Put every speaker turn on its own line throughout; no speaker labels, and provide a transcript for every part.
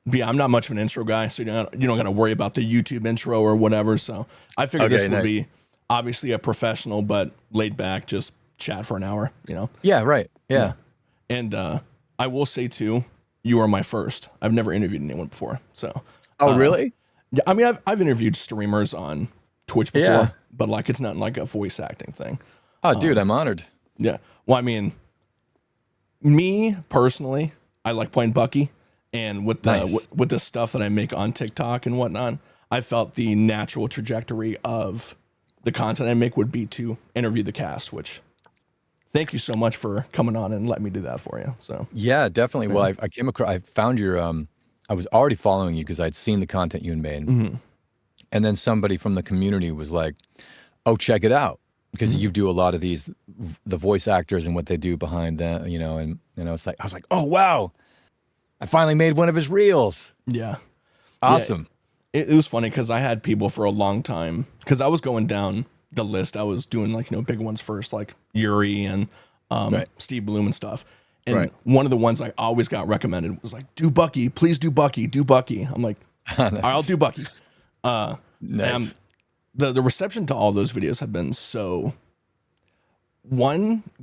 But yeah, I'm not much of an intro guy, so you don't got to worry about the YouTube intro or whatever. So I figured this would be obviously a professional, but laid back, just chat for an hour, you know?
Yeah, right. Yeah.
And I will say too, you are my first. I've never interviewed anyone before. So
Oh, really?
yeah, I mean I've interviewed streamers on Twitch before,
Yeah.
but like it's not like a voice acting thing.
Oh, dude, I'm honored.
Yeah. Well, I mean, me personally, I like playing Bucky, and with the with the stuff that I make on TikTok and whatnot, I felt the natural trajectory of the content I make would be to interview the cast. Which, thank you so much for coming on and letting me do that for you. So
yeah, definitely. Well, I came across, I found your, I was already following you because I'd seen the content you had made, and then somebody from the community was like, "Oh, check it out." Because you do a lot of these, the voice actors and what they do behind them, you know, and I was like, oh wow, I finally made one of his reels.
Yeah,
awesome.
Yeah, it was funny because I had people for a long time because I was going down the list. I was doing like big ones first, like Yuri and Steve Bloom and stuff. And one of the ones I always got recommended was like, do Bucky, please do Bucky, do Bucky. I'm like, all right, I'll do Bucky.
Nice.
The reception to all those videos have been so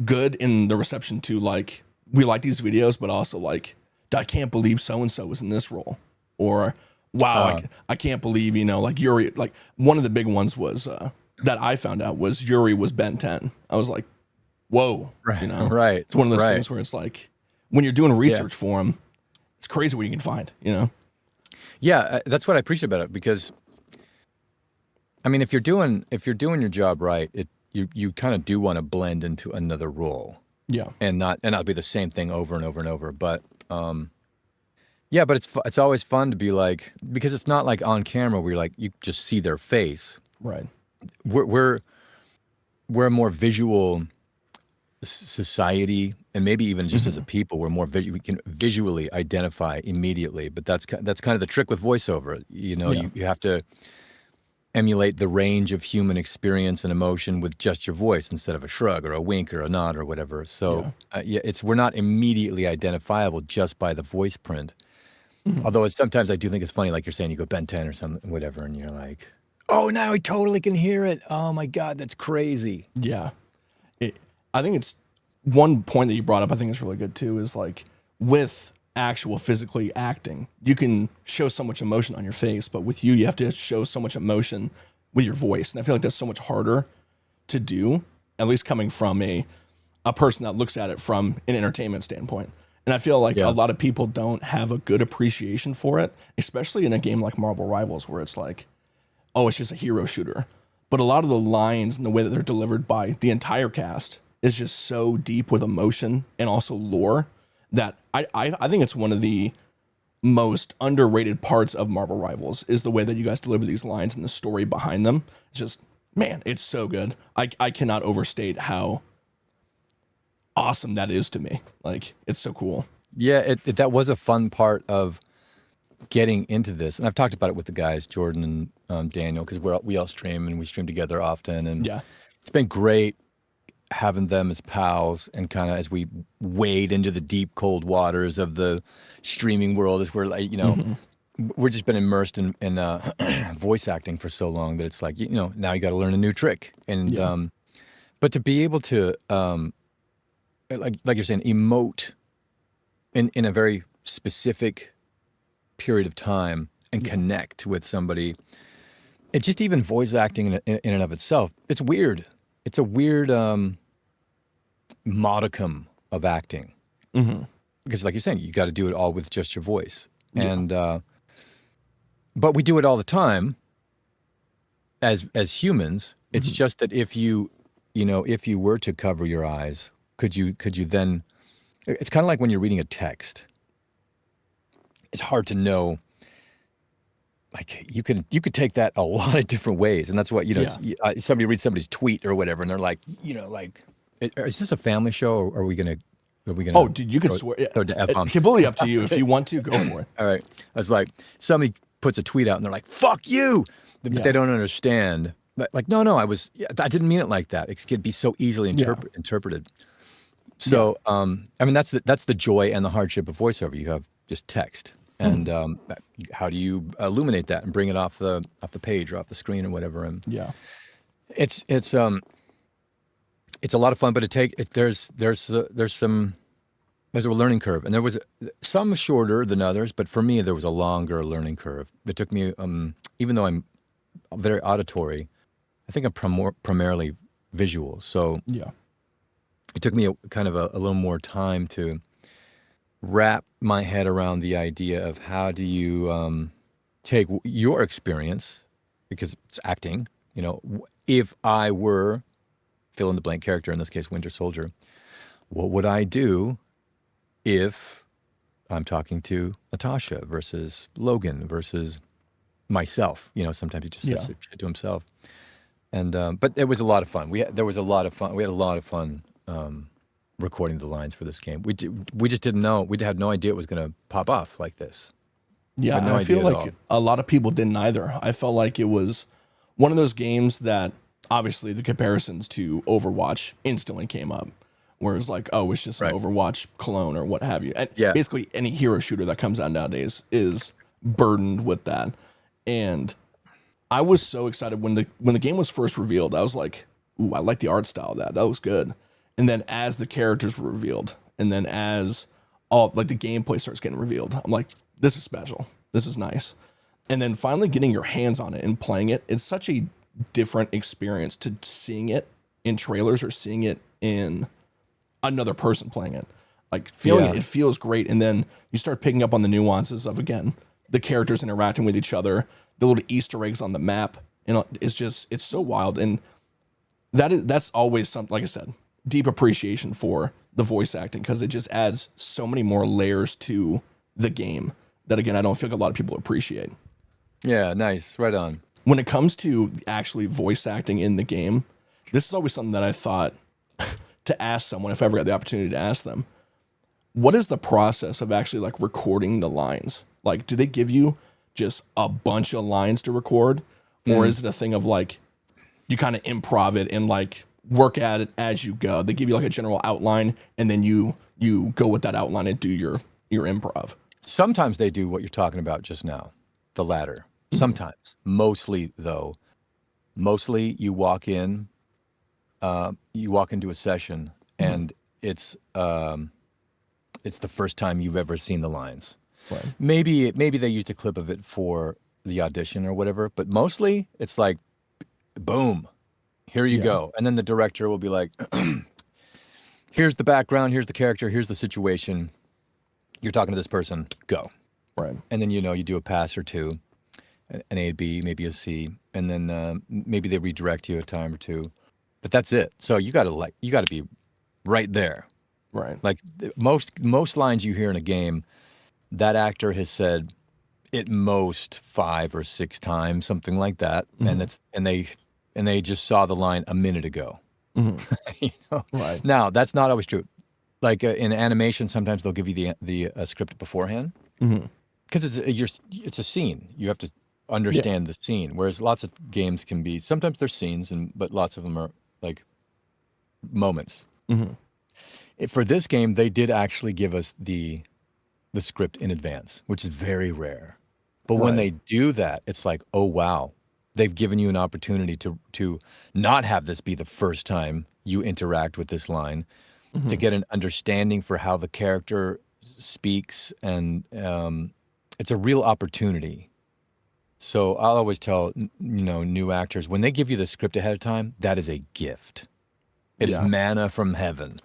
good in the reception to like we like these videos, but also like I can't believe so and so was in this role, or wow, I can't believe like Yuri. Like one of the big ones was that I found out was Yuri was Ben 10. I was like, whoa,
right.
It's one of those things where it's like when you're doing research for him, it's crazy what you can find,
Yeah, that's what I appreciate about it because. I mean, if you're doing your job right, you kind of do want to blend into another role, and not be the same thing over and over and over. But yeah, but it's always fun to be like because it's not like on camera where you're like you just see their face.
Right.
We're a more visual society, and maybe even just as a people, we're more we can visually identify immediately. But that's kind of the trick with voiceover. You have to emulate the range of human experience and emotion with just your voice instead of a shrug or a wink or a nod or whatever. So we're not immediately identifiable just by the voice print. Although sometimes I do think it's funny, like you're saying, you go Ben 10 or something, whatever, and you're like, oh, now I totally can hear it. Oh my God, that's crazy.
Yeah. I think it's one point that you brought up, I think is really good too, is like with actual physically acting, you can show so much emotion on your face, but with you have to show so much emotion with your voice, and I feel like that's so much harder to do, at least coming from a person that looks at it from an entertainment standpoint. And I feel like a lot of people don't have a good appreciation for it, especially in a game like Marvel Rivals where it's like, oh, it's just a hero shooter, but a lot of the lines and the way that they're delivered by the entire cast is just so deep with emotion and also lore that I think it's one of the most underrated parts of Marvel Rivals is the way that you guys deliver these lines and the story behind them. It's just, man, it's so good. I cannot overstate how awesome that is to me. Like, it's so cool.
Yeah, that was a fun part of getting into this. And I've talked about it with the guys, Jordan and Daniel, because we all stream and we stream together often. And it's been great having them as pals and kind of as we wade into the deep cold waters of the streaming world as we're like we're just been immersed in voice acting for so long that it's like now you got to learn a new trick and but to be able to like you're saying emote in a very specific period of time and connect with somebody, it's just even voice acting in and of itself, it's weird. It's a weird modicum of acting because like you're saying, you got to do it all with just your voice and but we do it all the time as humans. It's just that if you were to cover your eyes, could you then, it's kind of like when you're reading a text, it's hard to know, like you could take that a lot of different ways. And that's what somebody reads somebody's tweet or whatever and they're like, is this a family show or are we gonna
oh dude, you can swear it's completely up to you. If you want to, go for it.
All right. I was like, somebody puts a tweet out and they're like, fuck you, but they don't understand. Like, no, I didn't mean it like that. It could be so easily interpreted. So I mean that's the joy and the hardship of voiceover. You have just text And how do you illuminate that and bring it off the page or off the screen or whatever? And it's a lot of fun, but there's a learning curve, and there was some shorter than others, but for me there was a longer learning curve. It took me, even though I'm very auditory, I think I'm primarily visual, so it took me a little more time to wrap my head around the idea of how do you take your experience, because it's acting, if I were fill in the blank character, in this case Winter Soldier, what would I do if I'm talking to Natasha versus Logan versus myself? Sometimes he just says shit to himself. And but it was a lot of fun. We had a lot of fun recording the lines for this game. We just didn't know. We had no idea it was going to pop off like this.
Yeah, no, I feel like a lot of people didn't either. I felt like it was one of those games that obviously the comparisons to Overwatch instantly came up. Whereas like, oh, it's just an Overwatch clone or what have you. And basically any hero shooter that comes out nowadays is burdened with that. And I was so excited when the game was first revealed. I was like, ooh, I like the art style of that. That looks good. And then as the characters were revealed, and then as all the gameplay starts getting revealed, I'm like, this is special. This is nice. And then finally getting your hands on it and playing it, it's such a different experience to seeing it in trailers or seeing it in another person playing it. Like feeling it feels great. And then you start picking up on the nuances of, again, the characters interacting with each other, the little Easter eggs on the map. It's so wild. And that's always something, like I said, deep appreciation for the voice acting, because it just adds so many more layers to the game that, again, I don't feel like a lot of people appreciate.
Yeah, nice. Right on.
When it comes to actually voice acting in the game, this is always something that I thought to ask someone, if I ever got the opportunity to ask them, what is the process of actually like recording the lines? Like, do they give you just a bunch of lines to record? Or is it a thing of like, you kind of improv it and like work at it as you go? They give you like a general outline and then you go with that outline and do your improv.
Sometimes they do what you're talking about just now, the latter. Sometimes. Mostly though. Mostly you walk into a session and it's the first time you've ever seen the lines.
Right.
Maybe they used a clip of it for the audition or whatever, but mostly it's like, boom, here you go. And then the director will be like, here's the background, here's the character, here's the situation. You're talking to this person, go.
Right.
And then, you do a pass or two, an A, B, maybe a C, and then maybe they redirect you a time or two, but that's it. So you got to be right there.
Right.
Like most lines you hear in a game, that actor has said at most 5 or 6 times, something like that, and they just saw the line a minute ago.
Right.
Now that's not always true. Like in animation, sometimes they'll give you the script beforehand because it's a scene. You have to understand the scene. Whereas lots of games can be, sometimes they're scenes, but lots of them are like moments. For this game, they did actually give us the script in advance, which is very rare. But when they do that, it's like, oh wow, they've given you an opportunity to not have this be the first time you interact with this line, to get an understanding for how the character speaks, and it's a real opportunity. So I'll always tell new actors, when they give you the script ahead of time, that is a gift. It is manna from heaven.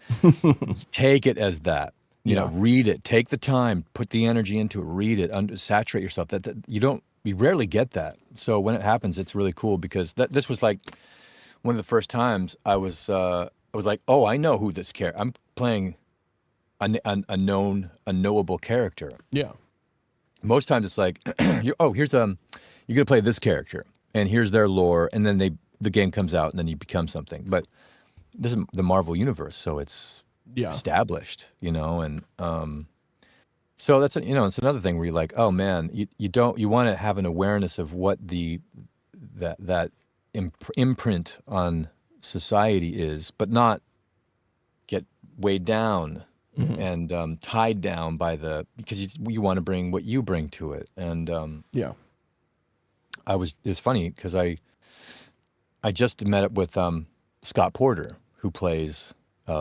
Take it as that. Read it. Take the time. Put the energy into it. Read it. Saturate yourself. That you rarely get that. So when it happens, it's really cool, because this was like one of the first times I was like, oh, I know who this character. I'm playing a knowable character.
Yeah.
Most times it's like, you're gonna play this character, and here's their lore, and then the game comes out, and then you become something. But this is the Marvel universe, so it's established, and so that's it's another thing where you're like, oh man, you want to have an awareness of what that imprint on society is, but not get weighed down and tied down by because you want to bring what you bring to it. And
Yeah.
it's funny because I just met up with Scott Porter, who plays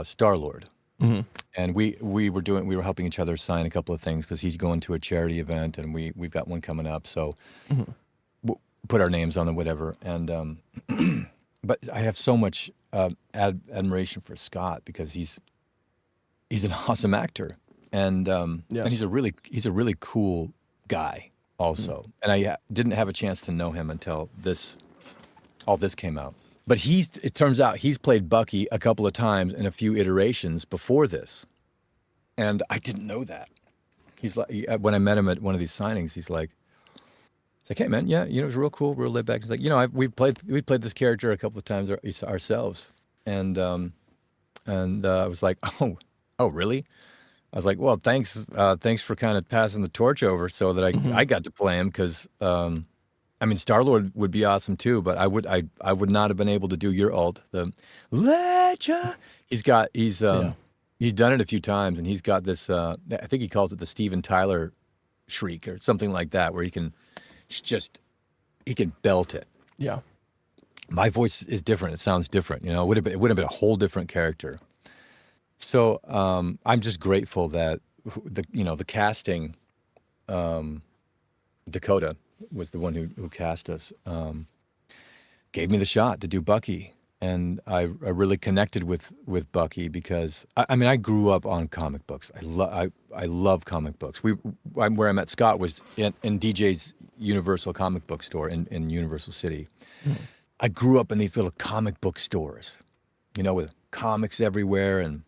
Star-Lord. And we were helping each other sign a couple of things because he's going to a charity event and we've got one coming up. So we'll put our names on it, whatever. And but I have so much admiration for Scott because he's an awesome actor, and he's a really cool guy also. And I didn't have a chance to know him until all this came out. But it turns out he's played Bucky a couple of times in a few iterations before this. And I didn't know that. He's like, when I met him at one of these signings, he's like, hey man, yeah, it was real cool, real laid back. He's like, we played this character a couple of times ourselves. And I was like, oh really? I was like, well, thanks for kind of passing the torch over so that I got to play him because Star-Lord would be awesome too, but I would not have been able to do your ult. The Lecha. He's done it a few times, and he's got this. I think he calls it the Steven Tyler shriek or something like that, where he can belt it.
Yeah.
My voice is different. It sounds different. It would have been a whole different character. So I'm just grateful that the casting, Dakota was the one who cast us, gave me the shot to do Bucky. And I really connected with Bucky because I grew up on comic books. I love comic books. Where I met Scott was in DJ's Universal comic book store in Universal City. I grew up in these little comic book stores, with comics everywhere and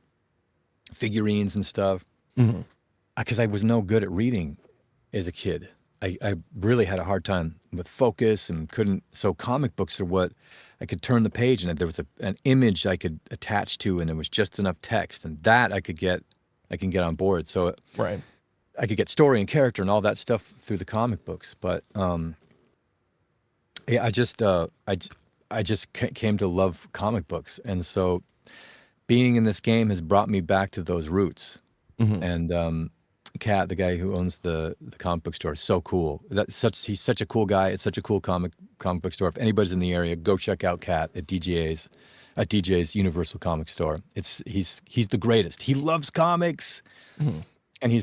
figurines and stuff. Because I was no good at reading as a kid. I really had a hard time with focus and couldn't. So comic books are what I could turn the page and there was an image I could attach to, and it was just enough text, and that I can get on board. So
right,
I could get story and character and all that stuff through the comic books. But I just came to love comic books, and so being in this game has brought me back to those roots. And Kat, the guy who owns the comic book store, is so cool. He's such a cool guy. It's such a cool comic book store. If anybody's in the area, go check out Kat at DJ's Universal Comic Store. He's the greatest. He loves comics, and he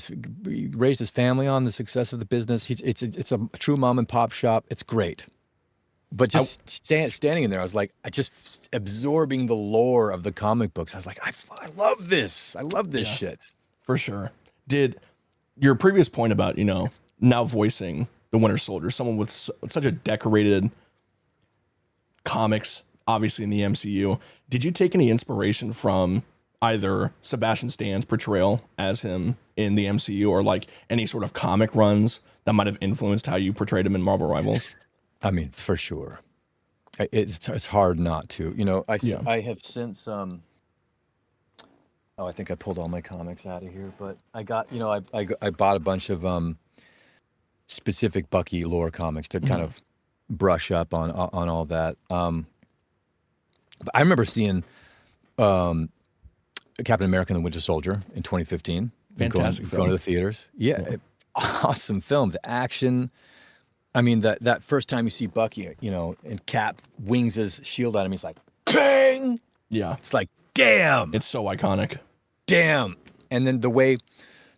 raised his family on the success of the business. It's a true mom and pop shop. It's great. But just standing in there, I was like, just absorbing the lore of the comic books. I was like, I love this. I love this shit.
For sure. Did your previous point about, now voicing the Winter Soldier, someone with such a decorated comics, obviously in the MCU, did you take any inspiration from either Sebastian Stan's portrayal as him in the MCU or like any sort of comic runs that might have influenced how you portrayed him in Marvel Rivals?
For sure. It's hard not to. I have since I think I pulled all my comics out of here, but I got, I bought a bunch of specific Bucky lore comics to kind of brush up on all that. But I remember seeing Captain America and the Winter Soldier in 2015.
Fantastic film.
Going to the theaters. Yeah, awesome film. The action. That first time you see Bucky, and Cap wings his shield at him, he's like, "Bang!"
Yeah,
it's like, damn,
it's so iconic.
Damn, and then the way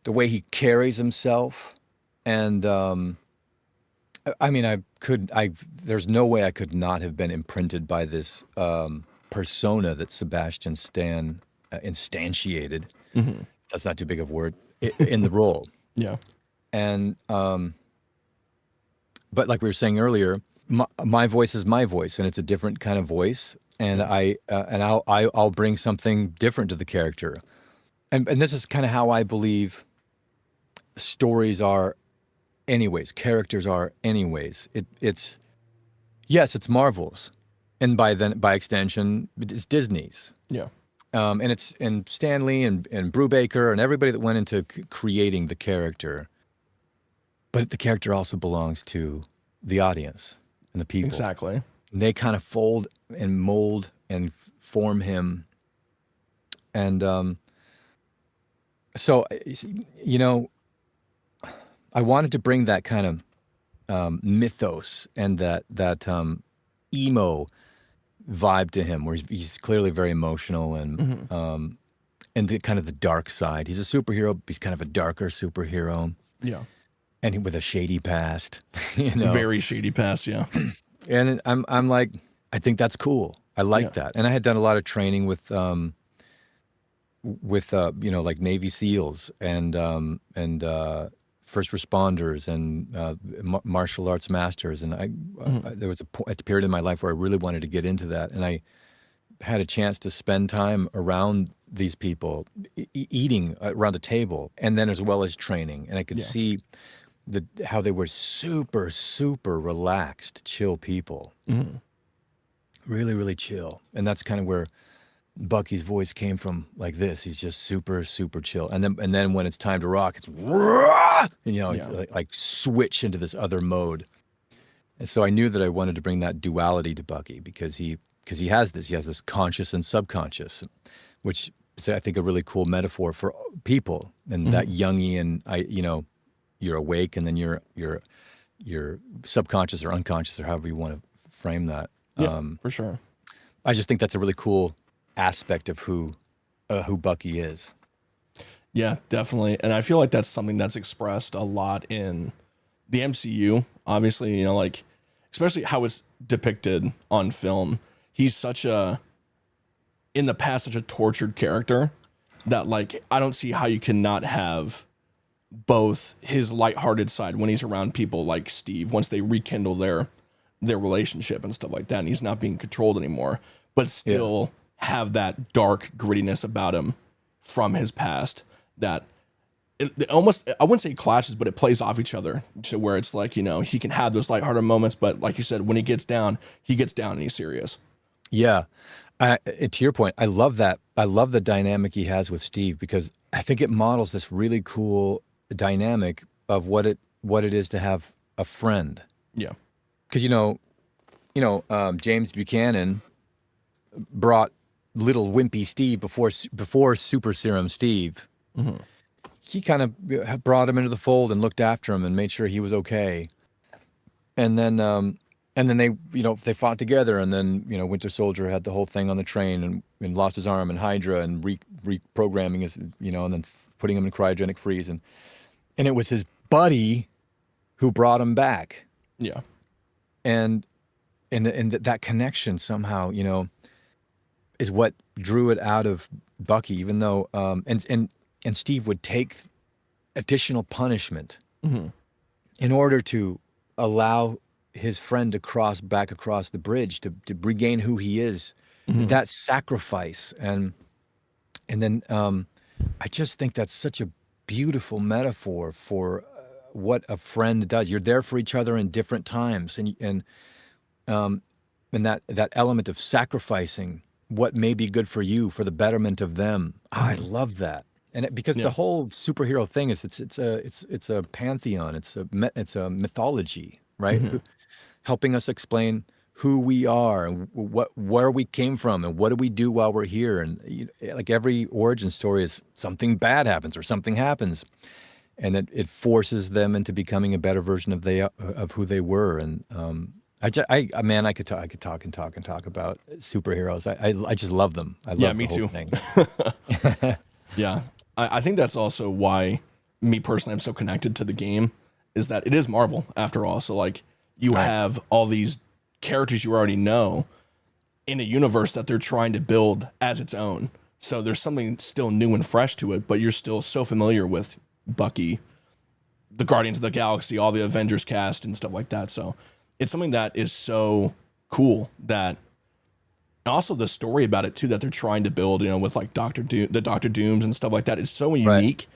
he carries himself, and there's no way I could not have been imprinted by this persona that Sebastian Stan instantiated. That's not too big of a word in the role.
Yeah,
and but like we were saying earlier, my voice is my voice, and it's a different kind of voice. And I'll bring something different to the character, and this is kind of how I believe stories are, anyways. Characters are, anyways. It's Marvel's, and by extension, it's Disney's.
Yeah,
and Stan Lee and Brubaker and everybody that went into creating the character. But the character also belongs to the audience and the people.
Exactly.
And they kind of fold and mold and form him. And So, you know, I wanted to bring that kind of mythos and that emo vibe to him, where he's clearly very emotional and the kind of the dark side. He's a superhero, but he's kind of a darker superhero,
Yeah.
and with a shady past, you know.
Very shady past, yeah.
And I'm like, I think that's cool. I like that. And I had done a lot of training with you know, like Navy SEALs and first responders and martial arts masters. And there was a period in my life where I really wanted to get into that, and I had a chance to spend time around these people, eating around a table, and then as well as training. And I could see how they were super, super relaxed, chill people. Really, really chill. And that's kind of where Bucky's voice came from, like this. He's just super, super chill. And then when it's time to rock, it's, you know, it's like switch into this other mode. And so I knew that I wanted to bring that duality to Bucky because he has this conscious and subconscious, which is, I think, a really cool metaphor for people. And that Jungian, you know, you're awake and then you're subconscious or unconscious or however you want to frame that.
Yeah, for sure.
I just think that's a really cool aspect of who Bucky is.
Yeah, definitely. And I feel like that's something that's expressed a lot in the MCU. Obviously, you know, like, especially how it's depicted on film. He's in the past, such a tortured character that, like, I don't see how you cannot have both his lighthearted side when he's around people like Steve, once they rekindle their relationship and stuff like that, and he's not being controlled anymore, but still have that dark grittiness about him from his past that it almost, I wouldn't say clashes, but it plays off each other to where it's like, you know, he can have those lighthearted moments, but like you said, when he gets down and he's serious.
Yeah. To your point, I love that. I love the dynamic he has with Steve because I think it models this really cool dynamic of what it is to have a friend.
Yeah.
Because James Buchanan brought little wimpy Steve before Super Serum Steve. He kind of brought him into the fold and looked after him and made sure he was okay. And then they, you know, they fought together, and then, you know, Winter Soldier had the whole thing on the train and lost his arm, and Hydra and reprogramming his, you know, and then putting him in cryogenic freeze, and it was his buddy who brought him back.
Yeah.
And that connection somehow, you know, is what drew it out of Bucky, even though and Steve would take additional punishment in order to allow his friend to cross the bridge to regain who he is. That sacrifice and then I just think that's such a beautiful metaphor for what a friend does. You're there for each other in different times, and that element of sacrificing what may be good for you for the betterment of them. I love that. And because the whole superhero thing is it's a pantheon, it's a mythology, right? Helping us explain who we are and where we came from and what do we do while we're here. And like every origin story is something bad happens or something happens, and it forces them into becoming a better version of who they were. And I could talk about superheroes. I just love them. I love
me
the whole
too.
thing.
Yeah. I think that's also why me personally I'm so connected to the game, is that it is Marvel after all. So like you have all these characters you already know in a universe that they're trying to build as its own. So there's something still new and fresh to it, but you're still so familiar with Bucky, the Guardians of the Galaxy, all the Avengers cast and stuff like that. So it's something that is so cool, that also the story about it too, that they're trying to build, you know, with like Doctor Dooms and stuff like that. It's so unique.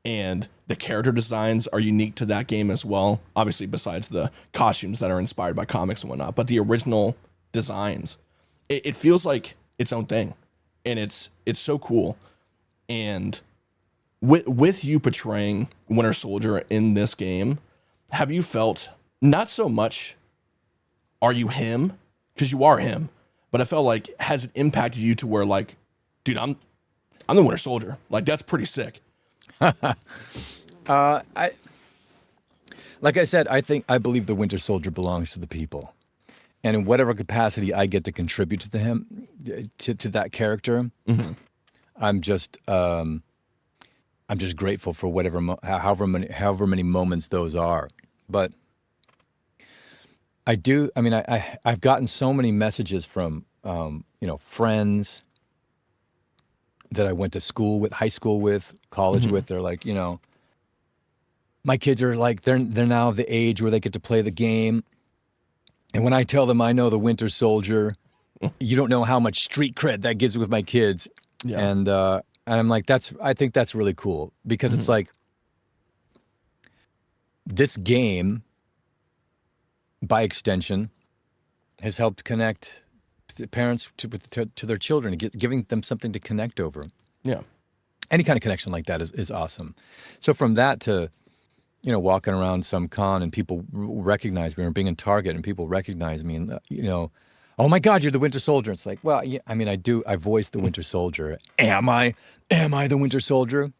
And the character designs are unique to that game as well. Obviously, besides the costumes that are inspired by comics and whatnot, but the original designs, it feels like its own thing, and it's so cool. And with you portraying Winter Soldier in this game, have you felt not so much are you him, because you are him, but I felt like, has it impacted you to where like, dude, I'm the Winter Soldier. Like, that's pretty sick.
I like I said, I believe the Winter Soldier belongs to the people, and in whatever capacity I get to contribute to him, to that character, I'm just grateful for however many moments those are. But I do. I mean, I've gotten so many messages from friends that I went to school with, high school with, college with. They're like, my kids are like they're now the age where they get to play the game, and when I tell them I know the Winter Soldier, you don't know how much street cred that gives with my kids.
Yeah.
And I'm like, I think that's really cool because it's like this game, by extension, has helped connect the parents to their children, giving them something to connect over.
Yeah.
Any kind of connection like that is awesome. So from that to, walking around some con and people recognize me, or being in Target and people recognize me and, oh my God, you're the Winter Soldier. It's like, well, yeah, I mean, I voice the Winter Soldier. Am I the Winter Soldier?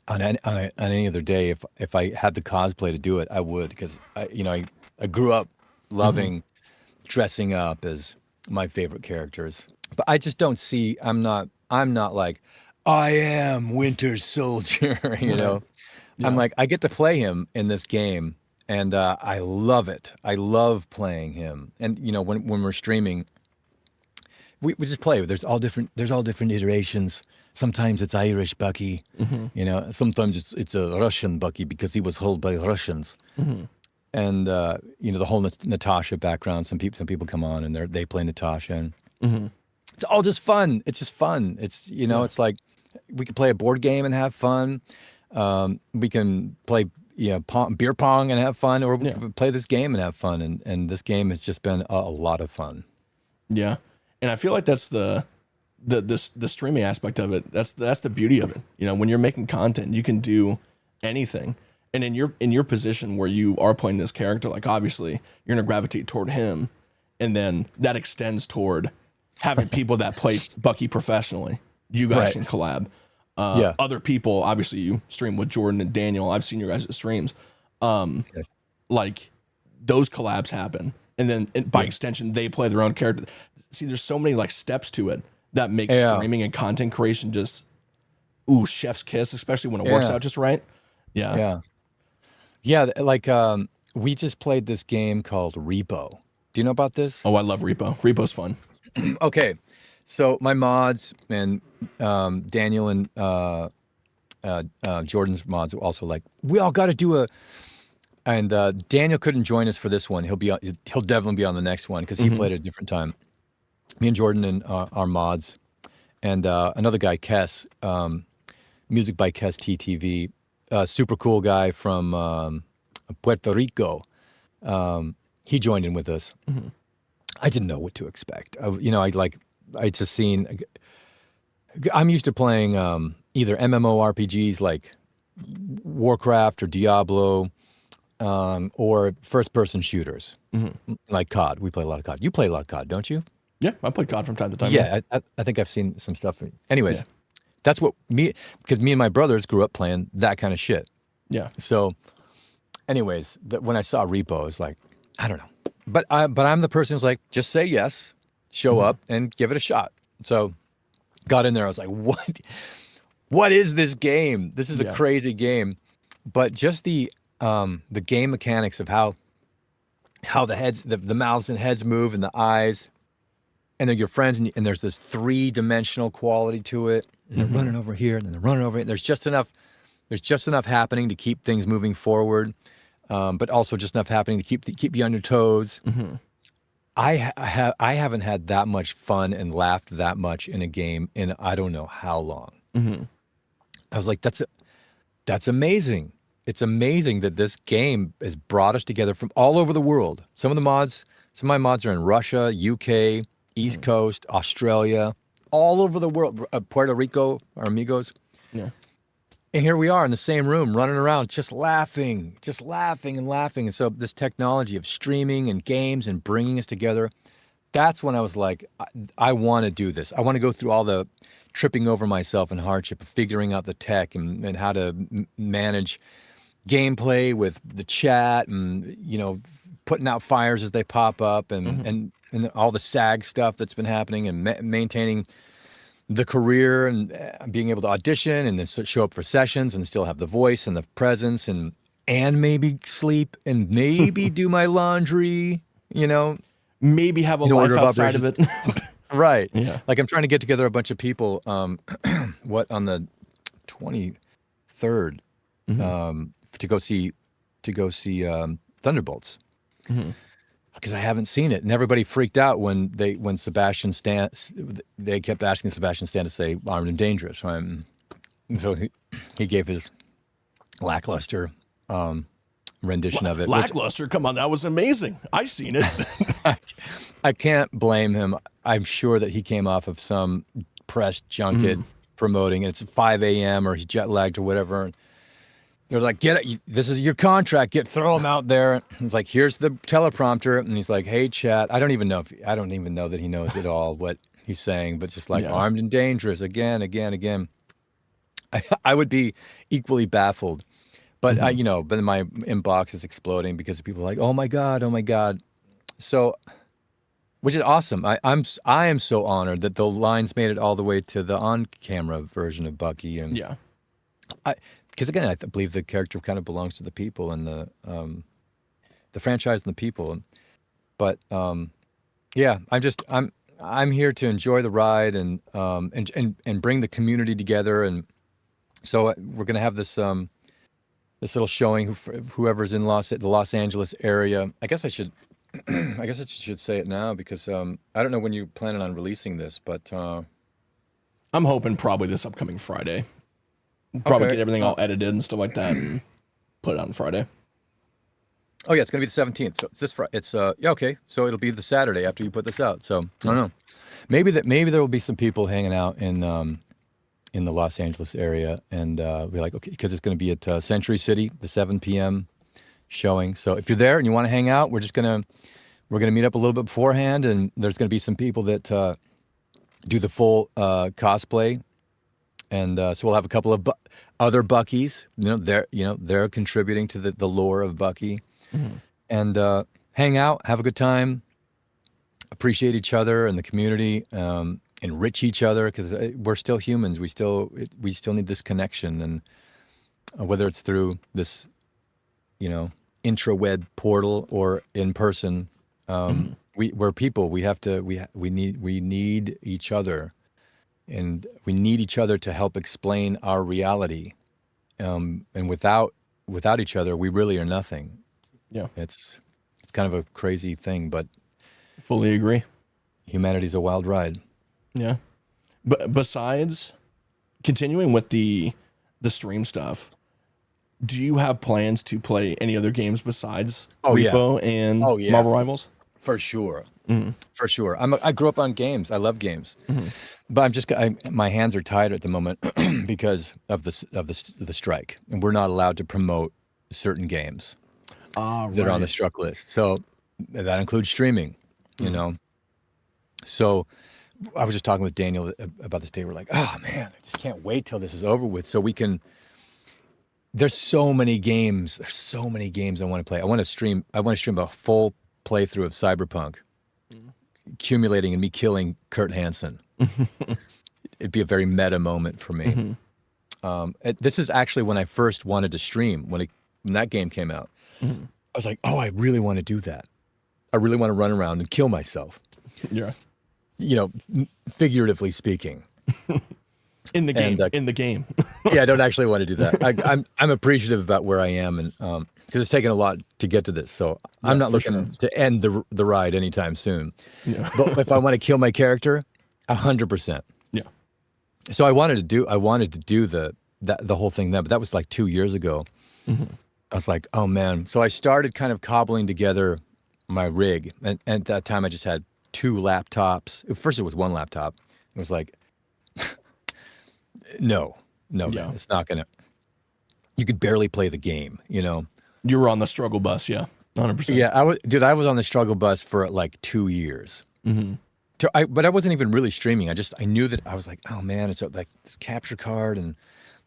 On any other day, if I had the cosplay to do it, I would, because I grew up loving dressing up as my favorite characters. But I just don't see. I'm not like, I am Winter Soldier.
Yeah.
I'm like, I get to play him in this game, and I love it. I love playing him. And when we're streaming, we just play. There's all different iterations. Sometimes it's Irish Bucky, sometimes it's a Russian Bucky because he was held by Russians. And the whole Natasha background. Some people come on and they play Natasha, and it's all just fun. It's just fun. It's it's like we can play a board game and have fun. We can play beer pong and have fun, or we can play this game and have fun. And this game has just been a lot of fun.
Yeah, and I feel like that's the streaming aspect of it. That's the beauty of it. When you're making content, you can do anything. And in your position where you are playing this character, like obviously you're gonna gravitate toward him, and then that extends toward having people that play Bucky professionally. You guys can collab. Other people, obviously you stream with Jordan and Daniel. I've seen your guys' streams. Like those collabs happen, and then by extension they play their own character. See, there's so many like steps to it that make streaming and content creation just chef's kiss, especially when it works out just right.
Yeah, like we just played this game called Repo. Do you know about this?
Oh, I love Repo. Repo's fun.
Okay, so my mods and Daniel and Jordan's mods are also like, we all got to do and Daniel couldn't join us for this one. He'll definitely be on the next one because he played at a different time. Me and Jordan and our mods, and another guy, Kess, music by Kess TTV. Super cool guy from Puerto Rico. He joined in with us. I didn't know what to expect. I just seen. I'm used to playing either MMORPGs like Warcraft or Diablo, or first-person shooters like COD. We play a lot of COD. You play a lot of COD, don't you?
Yeah, I play COD from time to time.
Yeah, I think I've seen some stuff. Anyways. That's because me and my brothers grew up playing that kind of shit. Yeah. So, anyways, when I saw Repo, I was like, I don't know, but I'm the person who's like, just say yes, show up, and give it a shot. So, got in there. I was like, what is this game? This is a crazy game, but just the game mechanics of how the heads, the mouths and heads move, and the eyes, and they're your friends, and there's this 3-dimensional quality to it. And they're running over here, and then they're running over here. There's just enough happening to keep things moving forward, but also just enough happening to keep you on your toes. I haven't had that much fun and laughed that much in a game in I don't know how long. I was like, that's amazing. It's amazing that this game has brought us together from all over the world. Some of my mods are in Russia, UK, East Coast, Australia. All over the world, Puerto Rico, our amigos. Yeah. And here we are in the same room, running around, just laughing and laughing. And so this technology of streaming and games and bringing us together, that's when I was like, I want to do this. I want to go through all the tripping over myself in hardship, figuring out the tech and how to manage gameplay with the chat and, putting out fires as they pop up and all the SAG stuff that's been happening and maintaining the career and being able to audition and then show up for sessions and still have the voice and the presence and maybe sleep and maybe do my laundry,
maybe have a life outside of it.
Right.
Yeah.
Like I'm trying to get together a bunch of people, on the 23rd, to go see Thunderbolts. Because I haven't seen it, and everybody freaked out when Sebastian Stan. They kept asking Sebastian Stan to say "Armed and Dangerous," right? So he gave his lackluster rendition of it.
Lackluster? Come on, that was amazing. I seen it.
I can't blame him. I'm sure that he came off of some press junket promoting, and it's 5 a.m. or he's jet lagged or whatever. And they're like, "Get it! This is your contract. Throw him out there." And it's like, "Here's the teleprompter," and he's like, "Hey, chat." I don't even know that he knows at all what he's saying, but just like "Armed and Dangerous" again. I would be equally baffled, but but my inbox is exploding because people are like, "Oh my god!" So, which is awesome. I am so honored that the lines made it all the way to the on-camera version of Bucky, and because again, I believe the character kind of belongs to the people and the franchise and the people. But I'm here to enjoy the ride and bring the community together. And so we're gonna have this little showing. Whoever's in the Los Angeles area, I guess I should say it now because I don't know when you're planning on releasing this, but
I'm hoping probably this upcoming Friday. Probably get everything all edited and stuff like that and put it on Friday.
Oh yeah, it's gonna be the 17th. So it's this Friday. It's okay. So it'll be the Saturday after you put this out. So I don't know. Maybe there will be some people hanging out in the Los Angeles area and be like, okay, because it's gonna be at Century City, the 7 p.m. showing. So if you're there and you want to hang out, we're gonna meet up a little bit beforehand, and there's gonna be some people that do the full cosplay. And so we'll have a couple of other Buckies. They're contributing to the lore of Bucky, and hang out, have a good time, appreciate each other and the community, enrich each other because we're still humans. We still need this connection, and whether it's through this, intraweb portal or in person, we're people. We need each other. And we need each other to help explain our reality. And without each other, we really are nothing.
Yeah.
It's kind of a crazy thing, but
fully agree.
Humanity's a wild ride.
Yeah. But besides continuing with the stream stuff, do you have plans to play any other games besides Repo and Marvel Rivals?
For sure. For sure. I grew up on games. I love games, but my hands are tied at the moment because of the strike, and we're not allowed to promote certain games that are on the struck list. So that includes streaming, So I was just talking with Daniel about this day. We're like, oh man, I just can't wait till this is over with, so we can. There's so many games. I want to play. I want to stream a full playthrough of Cyberpunk. Accumulating and me killing Kurt Hansen. It'd be a very meta moment for me. This is actually when I first wanted to stream, when that game came out. I was like, oh, I really want to do that. I really want to run around and kill myself.
Yeah.
Figuratively speaking.
In the game.
Yeah, I don't actually want to do that. I'm appreciative about where I am, and because it's taken a lot to get to this, so I'm not looking to end the ride anytime soon. Yeah. But if I want to kill my character, 100%.
Yeah.
So I wanted to do the whole thing then, but that was like 2 years ago. I was like, oh man. So I started kind of cobbling together my rig, and at that time I just had 2 laptops. At first it was 1 laptop. It was like, no, man, it's not gonna. You could barely play the game,
You were on the struggle bus, yeah, 100%.
Yeah, I was on the struggle bus for like 2 years. But I wasn't even really streaming. I knew that I was like, oh man, it's like this capture card and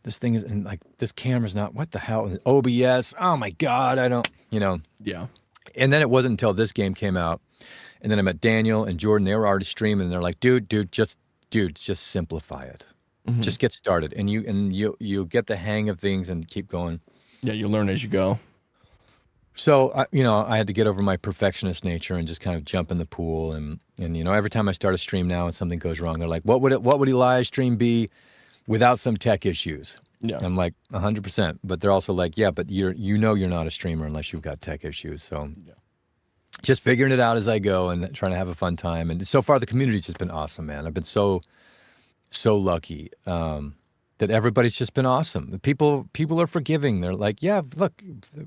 this thing is, and like this camera's not, what the hell? And OBS, oh my God, I don't,
Yeah.
And then it wasn't until this game came out, and then I met Daniel and Jordan. They were already streaming, and they're like, dude, just simplify it. Just get started, and you get the hang of things and keep going.
Yeah, you learn as you go.
So I had to get over my perfectionist nature and just kind of jump in the pool. And every time I start a stream now and something goes wrong, they're like, what would Eliah's stream be without some tech issues?
Yeah.
I'm like 100%, but they're also like, yeah, but you're not a streamer unless you've got tech issues. So just figuring it out as I go and trying to have a fun time. And so far the community's just been awesome, man. I've been so lucky that everybody's just been awesome. People are forgiving. They're like, yeah, look,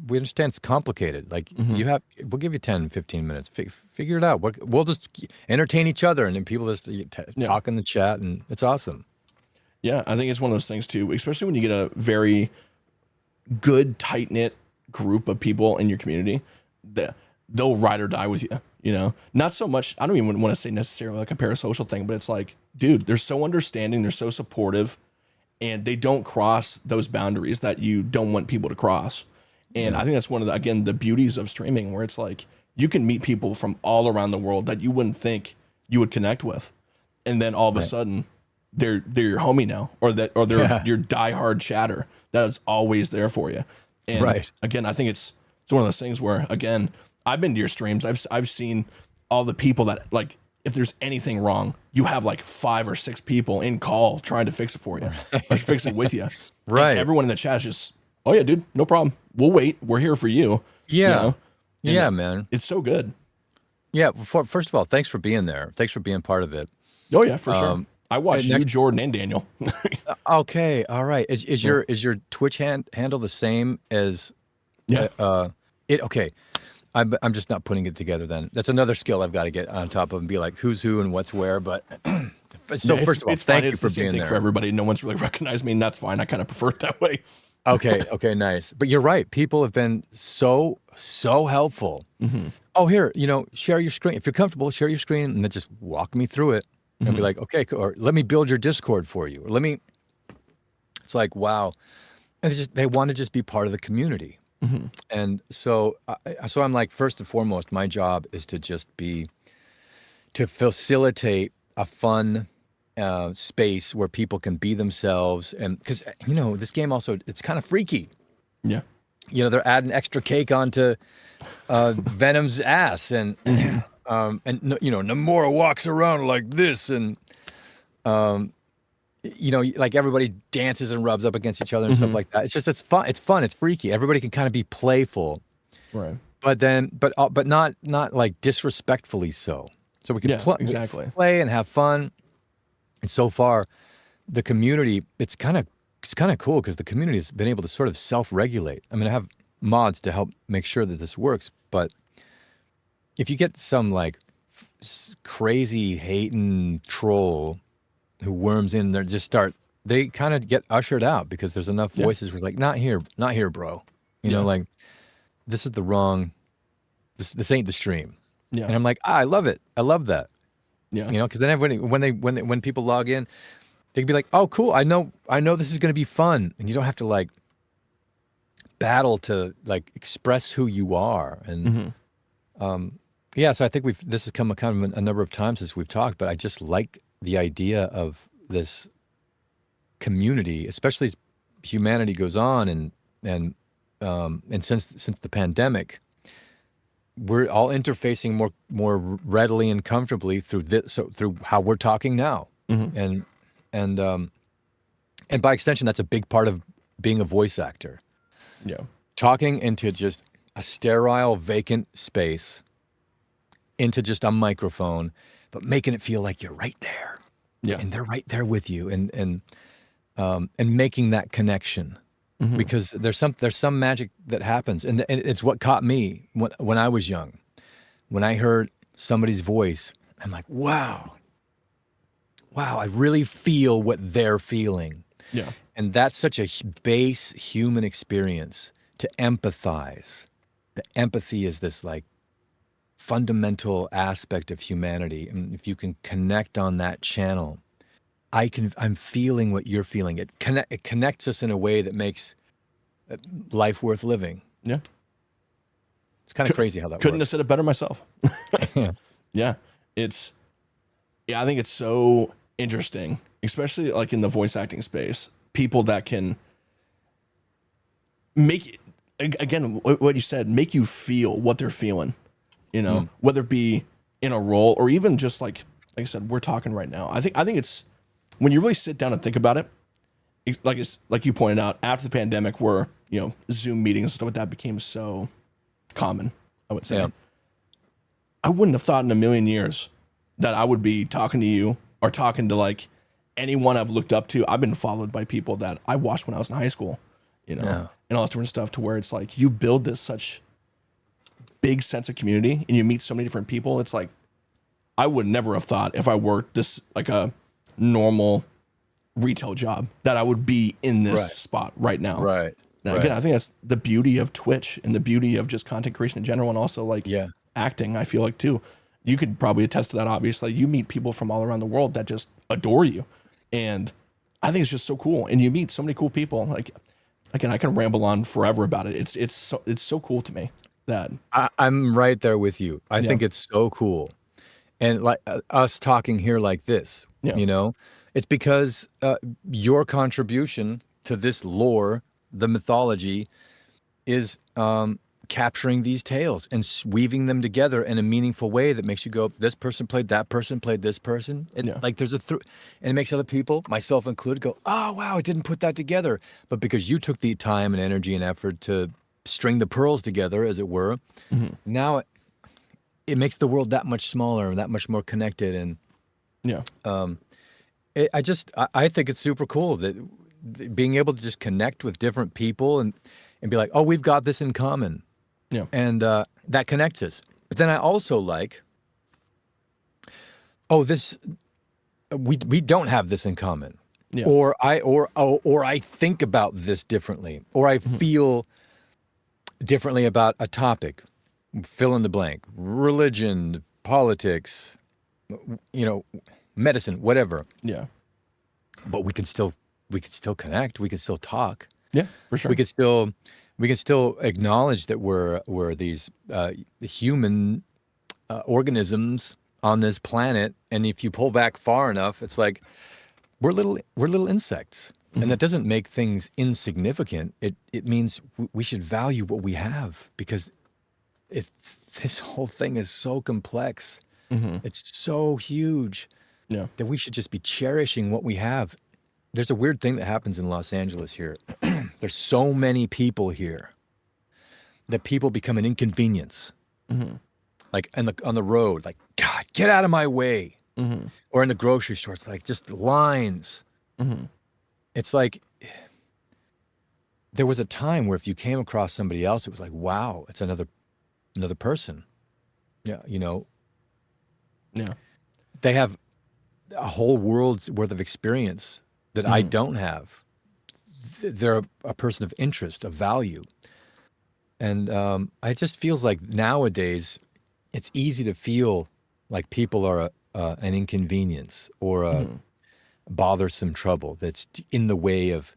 we understand it's complicated. Like we'll give you 10, 15 minutes. Figure it out. We'll just entertain each other. And then people just talk in the chat, and it's awesome.
Yeah, I think it's one of those things too, especially when you get a very good, tight-knit group of people in your community, that they'll ride or die with you, Not so much, I don't even want to say necessarily like a parasocial thing, but it's like, dude, they're so understanding, they're so supportive, and they don't cross those boundaries that you don't want people to cross. And I think that's one of the beauties of streaming, where it's like you can meet people from all around the world that you wouldn't think you would connect with. And then all of a sudden they're your homie now, or they're your diehard chatter that is always there for you. And again, I think it's one of those things where, again, I've been to your streams. I've seen all the people that, like, if there's anything wrong, you have like 5 or 6 people in call trying to fix it for you, or fix it with you.
Right.
And everyone in the chat is just, oh yeah, dude, no problem. We'll wait. We're here for you.
Yeah. Yeah, man.
It's so good.
Yeah. First of all, thanks for being there. Thanks for being part of it.
Oh yeah, for sure. I watched you, Jordan, and Daniel.
Okay. All right. Is your Twitch handle the same as okay. I'm just not putting it together then. That's another skill I've got to get on top of and be like, who's who and what's where. But first of all, thank you for being there.
For everybody. No one's really recognized me, and that's fine. I kind of prefer it that way.
Okay, nice. But you're right. People have been so helpful. Oh, here, share your screen. If you're comfortable, share your screen and then just walk me through it. And be like, okay, or let me build your Discord for you. Or it's like, wow. And they want to just be part of the community. And so I'm like, first and foremost, my job is to facilitate a fun space where people can be themselves. And because, this game also, it's kind of freaky.
Yeah.
They're adding extra cake onto Venom's ass, and Namora walks around like this, and like everybody dances and rubs up against each other and stuff like that. It's fun. It's fun. It's freaky. Everybody can kind of be playful,
right?
But not like disrespectfully so. So we can play and have fun. And so far, the community, it's kind of cool because the community has been able to sort of self-regulate. I mean, I have mods to help make sure that this works, but if you get some like crazy hating troll who worms in there, they kind of get ushered out because there's enough voices where it's like, not here, bro. Like this is the wrong, this ain't the stream. Yeah. And I'm like, I love it. I love that. Yeah. Because then when people log in, they can be like, oh, cool. I know this is going to be fun. And you don't have to like battle to like express who you are. And, so I think this has come kind of a number of times as we've talked, but I just like the idea of this community, especially as humanity goes on, and since the pandemic, we're all interfacing more readily and comfortably through how we're talking now, and by extension, that's a big part of being a voice actor. Yeah, talking into just a sterile, vacant space, into just a microphone, but making it feel like you're right there. Yeah, and they're right there with you, and making that connection, because there's some magic that happens, and it's what caught me when I was young. When I heard somebody's voice, I'm like, wow, I really feel what they're feeling. Yeah, and that's such a base human experience, to empathize. The empathy is this like fundamental aspect of humanity. And if you can connect on that channel, I'm feeling what you're feeling. It connects us in a way that makes life worth living.
Yeah.
It's kind of crazy how that
couldn't
works.
have said it better myself. Yeah. I think it's so interesting, especially like in the voice acting space, people that can make, again, what you said, make you feel what they're feeling, whether it be in a role or even just like I said, we're talking right now. I think it's when you really sit down and think about it, like you pointed out, after the pandemic where, Zoom meetings and stuff like that became so common, I would say. Yeah. I wouldn't have thought in a million years that I would be talking to you or talking to like anyone I've looked up to. I've been followed by people that I watched when I was in high school, and all this different stuff, to where it's like you build this such big sense of community and you meet so many different people. It's like, I would never have thought if I worked this like a normal retail job that I would be in this spot right now.
Right.
Now, again, I think that's the beauty of Twitch and the beauty of just content creation in general, and also like acting, I feel like too. You could probably attest to that, obviously. You meet people from all around the world that just adore you. And I think it's just so cool. And you meet so many cool people. Like, again, I can ramble on forever about it. It's so cool to me that
I'm right there with you. I think it's so cool. And like us talking here like this, it's because your contribution to this lore, the mythology, is capturing these tales and weaving them together in a meaningful way that makes you go, this person played that person, played this person. And like there's and it makes other people, myself included, go, oh, wow, I didn't put that together. But because you took the time and energy and effort to string the pearls together, as it were, now it makes the world that much smaller and that much more connected. And I think it's super cool that being able to just connect with different people and be like, oh, we've got this in common. Yeah. And that connects us. But then I also like, we don't have this in common. Yeah. Or I think about this differently, or I feel differently about a topic. Fill in the blank. Religion, politics, medicine, whatever.
Yeah.
But we can still connect. We can still talk.
Yeah, for sure.
We can still acknowledge that we're these human organisms on this planet, and if you pull back far enough, it's like we're little insects, and that doesn't make things insignificant. It means we should value what we have, because this whole thing is so complex. It's so huge that we should just be cherishing what we have. There's a weird thing that happens in Los Angeles here. There's so many people here that people become an inconvenience. Like on the road, like, God, get out of my way. Or in the grocery store, it's like just lines. It's like there was a time where if you came across somebody else, it was like, wow, it's another person. Yeah, they have a whole world's worth of experience that I don't have. They're a person of interest, of value. And it just feels like nowadays it's easy to feel like people are an inconvenience or a bothersome trouble that's in the way of,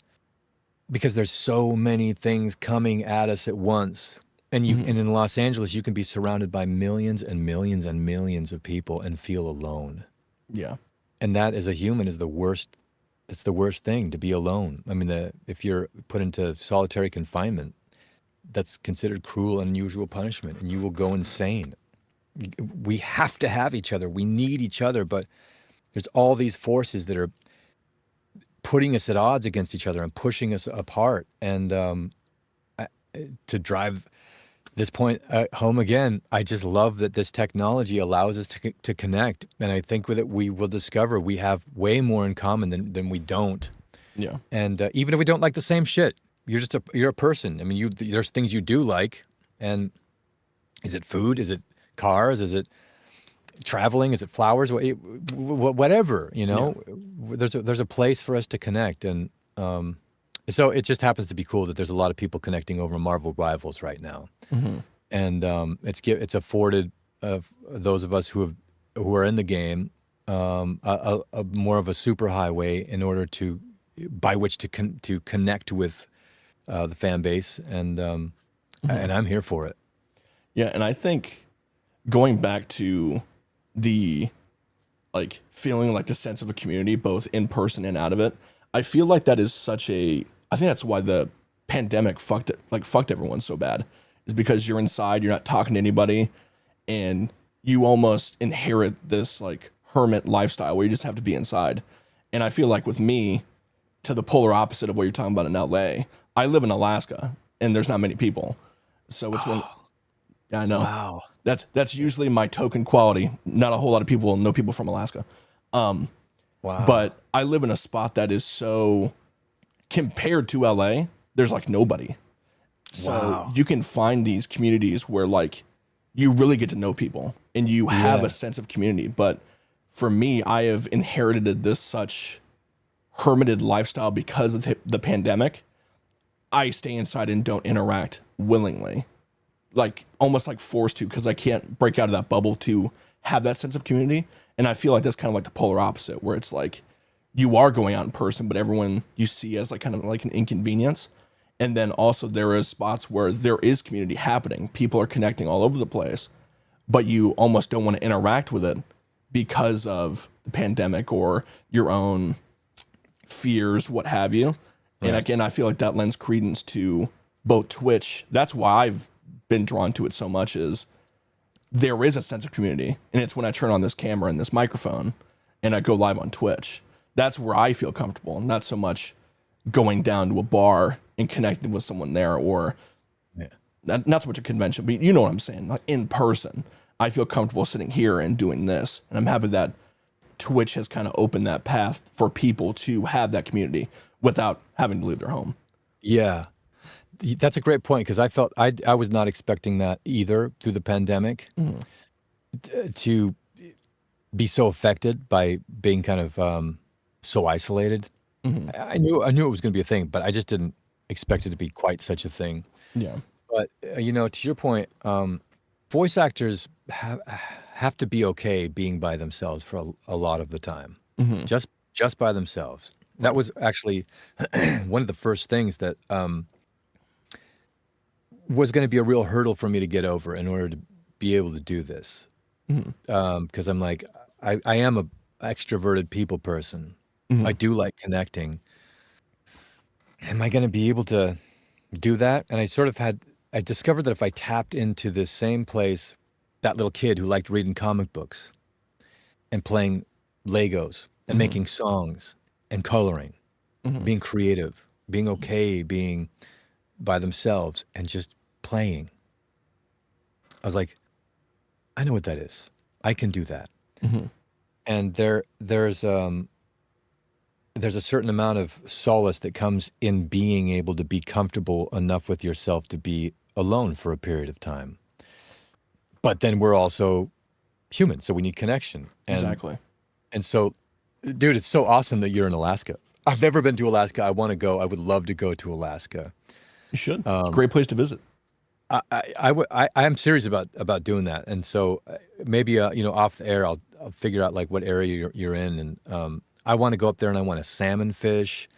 because there's so many things coming at us at once. And and in Los Angeles, you can be surrounded by millions and millions and millions of people and feel alone. Yeah. And that, as a human, is the worst. It's the worst thing, to be alone. I mean, if you're put into solitary confinement, that's considered cruel and unusual punishment, and you will go insane. We have to have each other. We need each other, but there's all these forces that are putting us at odds against each other and pushing us apart. And to drive this point home again, I just love that this technology allows us to connect. And I think with it, we will discover we have way more in common than we don't. Yeah. And even if we don't like the same shit, you're a person. I mean, there's things you do like. And is it food? Is it cars? Is it traveling? Is it flowers? Whatever, Yeah. There's a place for us to connect. And so it just happens to be cool that there's a lot of people connecting over Marvel Rivals right now. And it's afforded those of us who are in the game, a more of a super highway in order by which to connect with the fan base, and I'm here for it.
Yeah, and I think going back to the feeling like the sense of a community, both in person and out of it, I feel like that is I think that's why the pandemic fucked everyone so bad, is because you're inside, you're not talking to anybody, and you almost inherit this hermit lifestyle where you just have to be inside. And I feel like with me, to the polar opposite of what you're talking about in LA, I live in Alaska and there's not many people. So it's yeah, I know.
Wow.
That's usually my token quality. Not a whole lot of people know people from Alaska.
Wow.
But I live in a spot that is so, compared to LA, there's nobody. So you can find these communities where you really get to know people and you have a sense of community. But for me, I have inherited this such hermited lifestyle because of the pandemic. I stay inside and don't interact willingly, almost forced to, because I can't break out of that bubble to have that sense of community. And I feel like that's kind of the polar opposite, where it's you are going out in person, but everyone you see as kind of an inconvenience. And then also there is spots where there is community happening. People are connecting all over the place, but you almost don't want to interact with it because of the pandemic or your own fears, what have you. And again, I feel like that lends credence to both Twitch. That's why I've been drawn to it so much, is there is a sense of community. And it's when I turn on this camera and this microphone and I go live on Twitch, that's where I feel comfortable, not so much going down to a bar and connecting with someone there, or not so much a convention, but you know what I'm saying, in person. I feel comfortable sitting here and doing this, and I'm happy that Twitch has kind of opened that path for people to have that community without having to leave their home.
Yeah, that's a great point, because I felt I was not expecting that either through the pandemic, to be so affected by being kind of so isolated. I knew it was going to be a thing, but I just didn't expect it to be quite such a thing.
Yeah.
But to your point, voice actors have to be okay being by themselves for a lot of the time, just by themselves. That was actually one of the first things that was going to be a real hurdle for me to get over in order to be able to do this. Because I'm I am a extroverted people person. I do like connecting. Am I going to be able to do that? And I discovered that if I tapped into this same place, that little kid who liked reading comic books and playing Legos and making songs and coloring, being creative, being okay, being by themselves and just playing. I was like, I know what that is. I can do that. And there's a certain amount of solace that comes in being able to be comfortable enough with yourself to be alone for a period of time. But then we're also human, so we need connection.
Exactly.
And so, dude, it's so awesome that you're in Alaska. I've never been to Alaska. I want to go. I would love to go to Alaska.
You should. It's a great place to visit.
I am serious about doing that. And so maybe off the air, I'll figure out what area you're in, and I want to go up there and I want to salmon fish.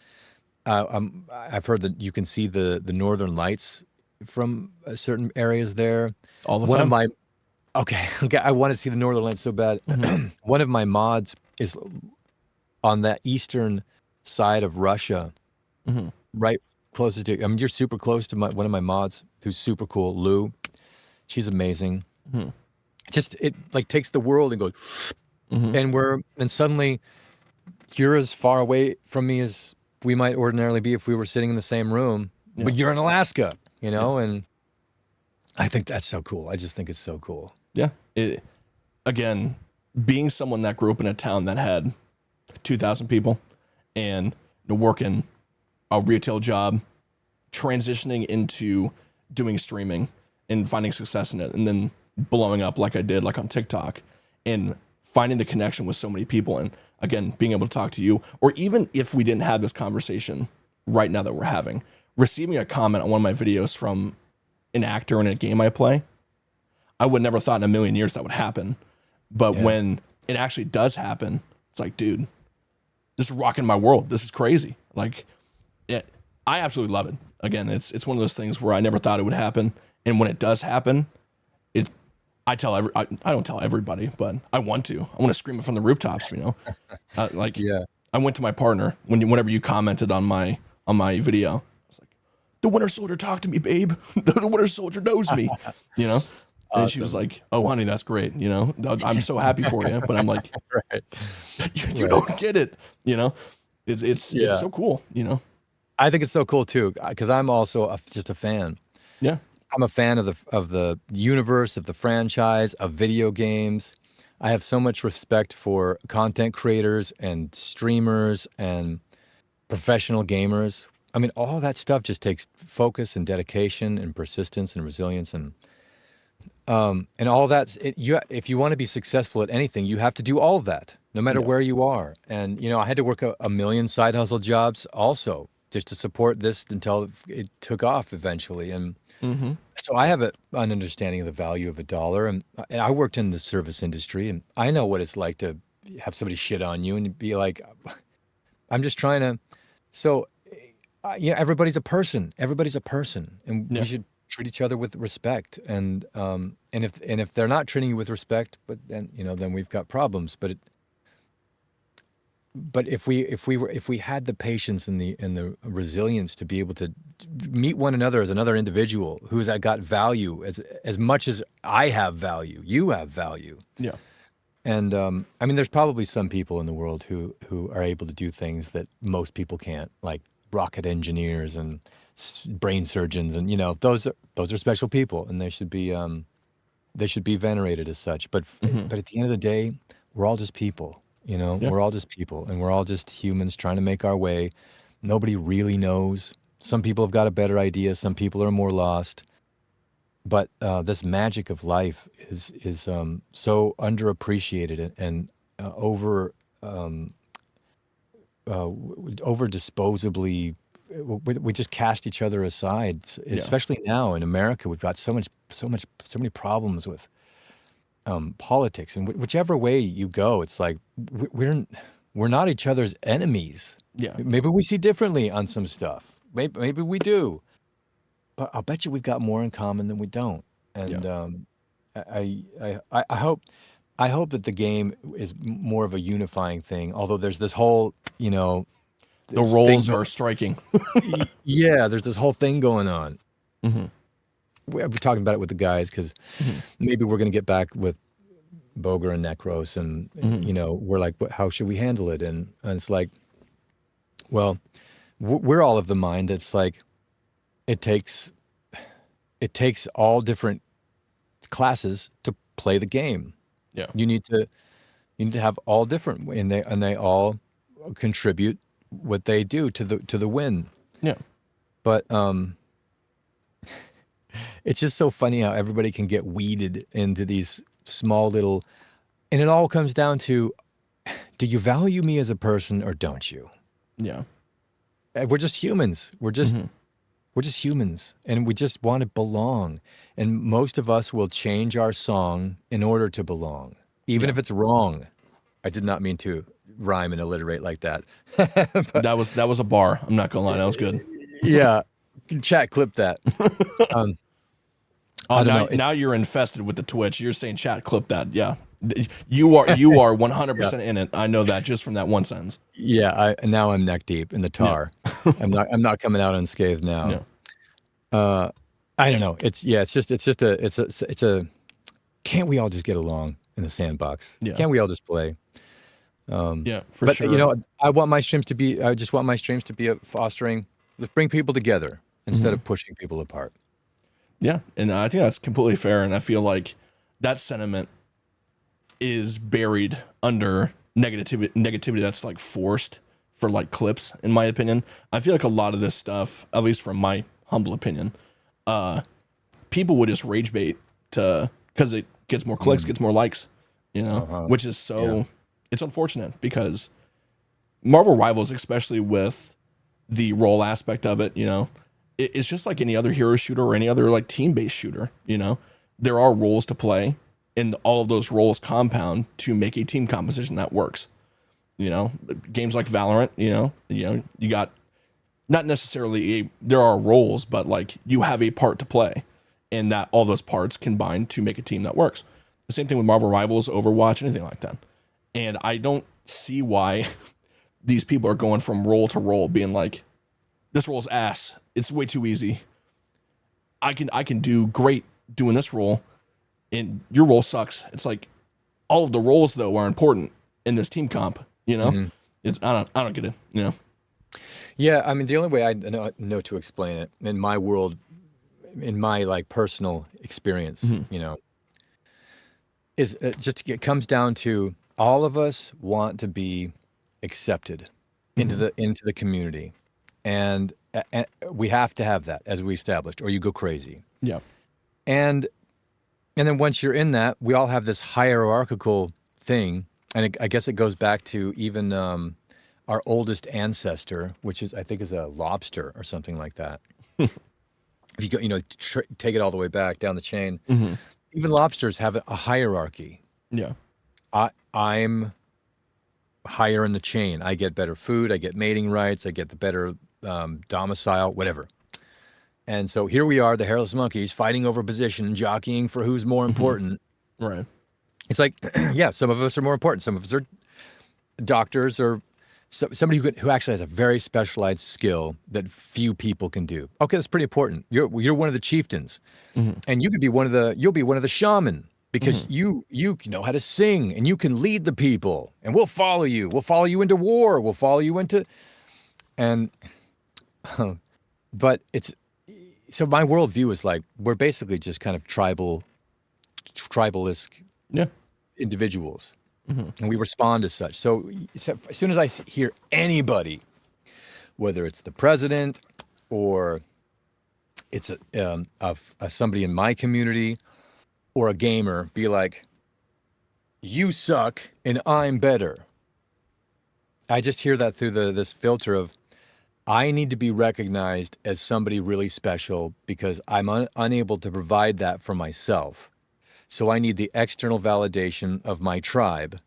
I've heard that you can see the northern lights from certain areas there.
All the time.
Okay. I want to see the northern lights so bad. One of my mods is on that eastern side of Russia, right closest to. I mean, you're super close to one of my mods, who's super cool, Lou. She's amazing. It takes the world and goes, and suddenly you're as far away from me as we might ordinarily be if we were sitting in the same room, but you're in Alaska, and I think that's so cool. I just think it's so cool.
Yeah. Again, being someone that grew up in a town that had 2,000 people and working a retail job, transitioning into doing streaming and finding success in it, and then blowing up like I did, on TikTok, and finding the connection with so many people, and again, being able to talk to you, or even if we didn't have this conversation right now that we're having, receiving a comment on one of my videos from an actor in a game I play, I would never thought in a million years that would happen. But when it actually does happen, it's like, dude, this is rocking my world. This is crazy. Like, I absolutely love it. Again, it's one of those things where I never thought it would happen, and when it does happen, I don't tell everybody, but I want to. I want to scream it from the rooftops. I went to my partner whenever you commented on my video. I was like, the Winter Soldier talked to me, babe. The Winter Soldier knows me. And
Awesome.
she was like, "Oh, honey, that's great. I'm so happy for you." But I'm like,
right.
you don't get it. It's so cool.
I think it's so cool too, because I'm also just a fan.
Yeah,
I'm a fan of the universe, of the franchise, of video games. I have so much respect for content creators and streamers and professional gamers. I mean, all that stuff just takes focus and dedication and persistence and resilience and all that. If you want to be successful at anything, you have to do all of that, no matter where you are. And I had to work a million side hustle jobs also just to support this until it took off eventually. And so I have an understanding of the value of a dollar. And I worked in the service industry, and I know what it's like to have somebody shit on you and be like, I'm just trying to. So, everybody's a person. Everybody's a person, and we should treat each other with respect. And if they're not treating you with respect, but then we've got problems. But if we had the patience and the resilience to be able to meet one another as another individual who's got value as much as I have value, you have value.
Yeah.
And I mean, there's probably some people in the world who are able to do things that most people can't, like rocket engineers and brain surgeons, and those are special people, and they should be venerated as such. But at the end of the day, we're all just people. We're all just people, and we're all just humans trying to make our way. Nobody really knows. Some people have got a better idea. Some people are more lost. But this magic of life is so underappreciated and over disposably. We just cast each other aside, especially now in America. We've got so many problems with politics, and whichever way you go, it's like we're not each other's enemies.
Yeah,
maybe we see differently on some stuff. Maybe we do, but I'll bet you we've got more in common than we don't. And I hope that the game is more of a unifying thing. Although there's this whole
the roles are striking.
Yeah, there's this whole thing going on. We're talking about it with the guys because maybe we're going to get back with Boger and Necros, and we're like, how should we handle it? And it's like, well, we're all of the mind that's like, it takes all different classes to play the game.
Yeah,
you need to have all different, and they all contribute what they do to the win.
Yeah,
but it's just so funny how everybody can get weeded into these small little, and it all comes down to, do you value me as a person or don't you?
Yeah.
We're just humans. We're just humans, and we just want to belong. And most of us will change our song in order to belong, even if it's wrong. I did not mean to rhyme and alliterate like that.
But that was a bar. I'm not gonna lie, that was good.
Yeah. Chat, clip that.
Now you're infested with the Twitch. You're saying chat, clip that. Yeah, you are 100% in it. I know that just from that one sentence.
Yeah, now I'm neck deep in the tar. Yeah. I'm not coming out unscathed now. Yeah. I don't know. It's a. Can't we all just get along in the sandbox?
Yeah.
Can't we all just play?
For sure.
I just want my streams to be fostering. Let's bring people together instead of pushing people apart.
Yeah, and I think that's completely fair, and I feel like that sentiment is buried under negativity that's like forced for like clips, in my opinion. I feel like a lot of this stuff, at least from my humble opinion, people would just rage bait because it gets more clicks, gets more likes, which is it's unfortunate because Marvel Rivals, especially with the role aspect of it, it's just like any other hero shooter or any other like team-based shooter, there are roles to play, and all of those roles compound to make a team composition that works. You know, games like Valorant, you got not necessarily there are roles, but like you have a part to play, and that all those parts combine to make a team that works. The same thing with Marvel Rivals, Overwatch, anything like that. And I don't see why these people are going from role to role, being like, this role's ass. It's way too easy. I can do great doing this role, and your role sucks. It's like all of the roles though are important in this team comp. It's I don't get it.
Yeah, I mean the only way I know to explain it in my world, in my like personal experience, is it comes down to all of us want to be accepted into the community, and we have to have that, as we established, or you go crazy.
Yeah.
And then once you're in that, we all have this hierarchical thing, and I guess it goes back to even our oldest ancestor, which I think is a lobster or something like that. If you go, take it all the way back down the chain, even lobsters have a hierarchy.
Yeah.
I'm higher in the chain. I get better food. I get mating rights. I get the better domicile, whatever. And so here we are, the hairless monkeys, fighting over position and jockeying for who's more important.
Right.
It's like, yeah, some of us are more important. Some of us are doctors or somebody who actually has a very specialized skill that few people can do. Okay, that's pretty important. You're one of the chieftains, and you'll be one of the shaman, because you know how to sing and you can lead the people, and we'll follow you. We'll follow you into war. We'll follow you into, but it's, so my worldview is like, we're basically just kind of tribalistic individuals, and we respond as such. So as soon as I hear anybody, whether it's the president or it's somebody in my community or a gamer, be like, you suck and I'm better, I just hear that through this filter of, I need to be recognized as somebody really special because I'm unable to provide that for myself. So I need the external validation of my tribe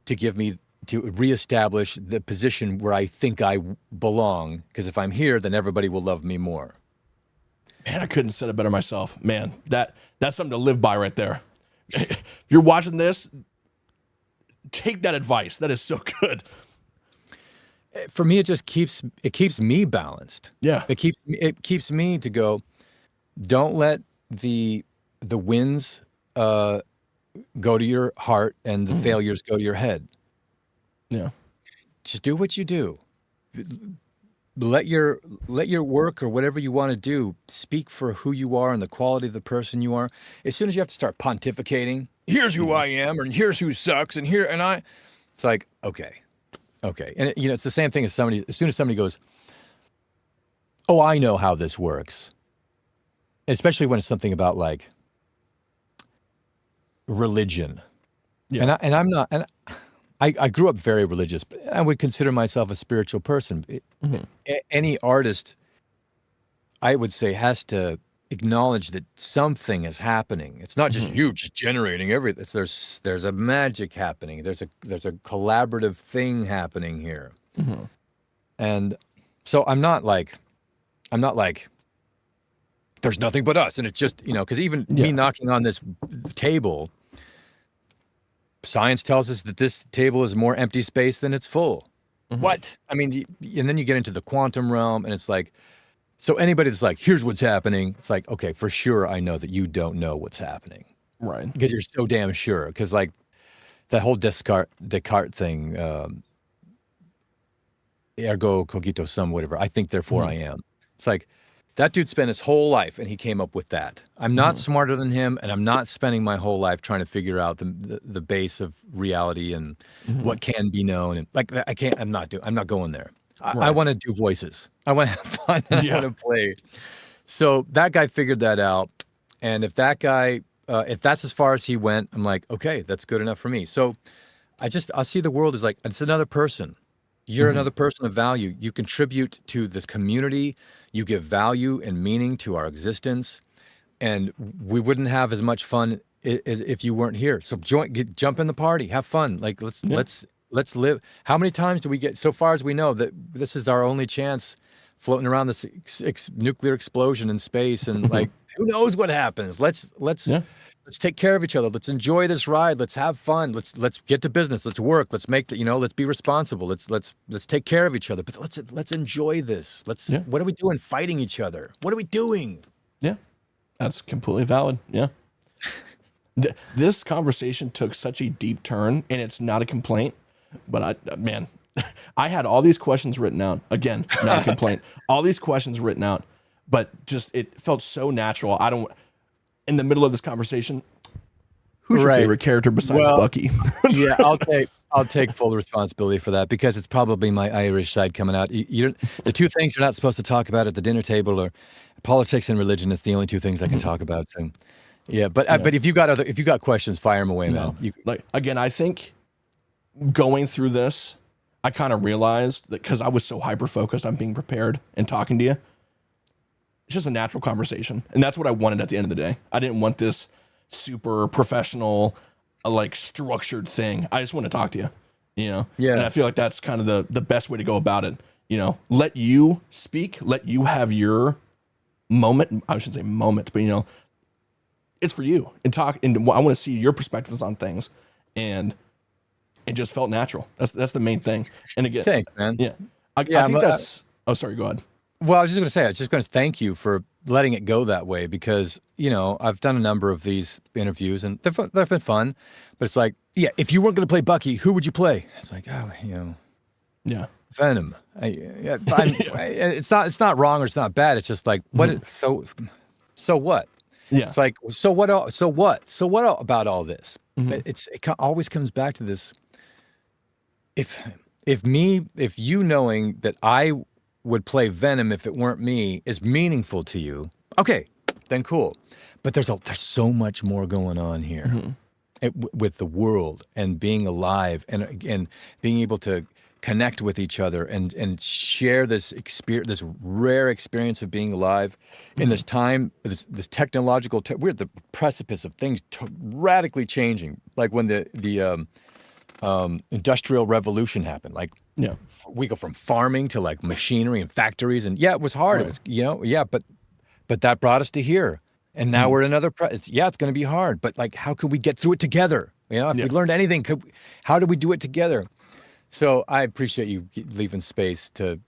to reestablish the position where I think I belong. Because if I'm here, then everybody will love me more.
Man, I couldn't have said it better myself. Man, that's something to live by right there. If you're watching this, take that advice. That is so good.
For me, it keeps me balanced.
Yeah.
It keeps me to go, don't let the wins go to your heart and the failures go to your head.
Yeah.
Just do what you do. Let your work or whatever you want to do speak for who you are and the quality of the person you are. As soon as you have to start pontificating, here's who I am, or here's who sucks, and it's like, okay. And it's the same thing as as soon as somebody goes, oh, I know how this works. Especially when it's something about like religion. Yeah. And I'm not, and I grew up very religious, but I would consider myself a spiritual person. Any artist, I would say, has to acknowledge that something is happening. It's not just you just generating everything. There's a magic happening. There's a collaborative thing happening here. And so I'm not like there's nothing but us, and it's just, because even me knocking on this table, science tells us that this table is more empty space than it's full. What? I mean, and then you get into the quantum realm, and it's like, so anybody that's like, here's what's happening, it's like, okay, for sure I know that you don't know what's happening.
Right.
Because you're so damn sure. Because like that whole Descartes thing, ergo cogito sum, whatever, I think therefore I am. It's like, that dude spent his whole life and he came up with that. I'm not smarter than him, and I'm not spending my whole life trying to figure out the base of reality and what can be known. And like, I'm not going there. I want to do voices. I want to have fun. I want to play. So that guy figured that out. And if that guy, if that's as far as he went, I'm like, okay, that's good enough for me. So I see the world as like, it's another person. You're another person of value. You contribute to this community. You give value and meaning to our existence. and we wouldn't have as much fun as if you weren't here. So jump in the party, have fun. Like let's live. How many times do we get, so far as we know, that this is our only chance floating around this nuclear explosion in space, and like who knows what happens. Let's take care of each other. Let's enjoy this ride. Let's have fun. Let's get to business. Let's work. Let's make the, let's be responsible. Let's take care of each other. But let's enjoy this. What are we doing fighting each other? What are we doing?
Yeah. That's completely valid. Yeah. This conversation took such a deep turn, and it's not a complaint, but I had all these questions written out. Again, not a complaint. All these questions written out, but just it felt so natural. In the middle of this conversation, who's your favorite character besides Bucky?
Yeah, I'll take full responsibility for that, because it's probably my Irish side coming out. The two things you're not supposed to talk about at the dinner table are politics and religion. It's the only two things I can talk about. So, but if you got questions, fire them away, man.
Again, I think going through this, I kind of realized that because I was so hyper focused on being prepared and talking to you, it's just a natural conversation, and that's what I wanted at the end of the day. I didn't want this super professional, structured thing. I just want to talk to you, Yeah. And I feel like that's kind of the best way to go about it. Let you speak, let you have your moment. I shouldn't say moment, but it's for you, and talk. And I want to see your perspectives on things, and it just felt natural. That's the main thing. And again,
thanks, man.
Yeah. I think that's. Oh, sorry. Go ahead.
Well, I was just going to thank you for letting it go that way, because, I've done a number of these interviews, and they've been fun, but it's like, if you weren't going to play Bucky, who would you play? It's like, Venom. It's not wrong or it's not bad. It's just like, so what? Yeah. It's like, so what about all this? It always comes back to this. If you knowing that I would play Venom if it weren't me is meaningful to you, okay, then cool. But there's so much more going on here with the world and being alive, and being able to connect with each other and share this experience, this rare experience of being alive in this time, this technological. We're at the precipice of things radically changing, like when the Industrial Revolution happened. We go from farming to machinery and factories, and it was hard. Right. It was, but that brought us to here, and now we're at another. It's going to be hard, but how could we get through it together? If we learned anything, how do we do it together? So I appreciate you leaving space to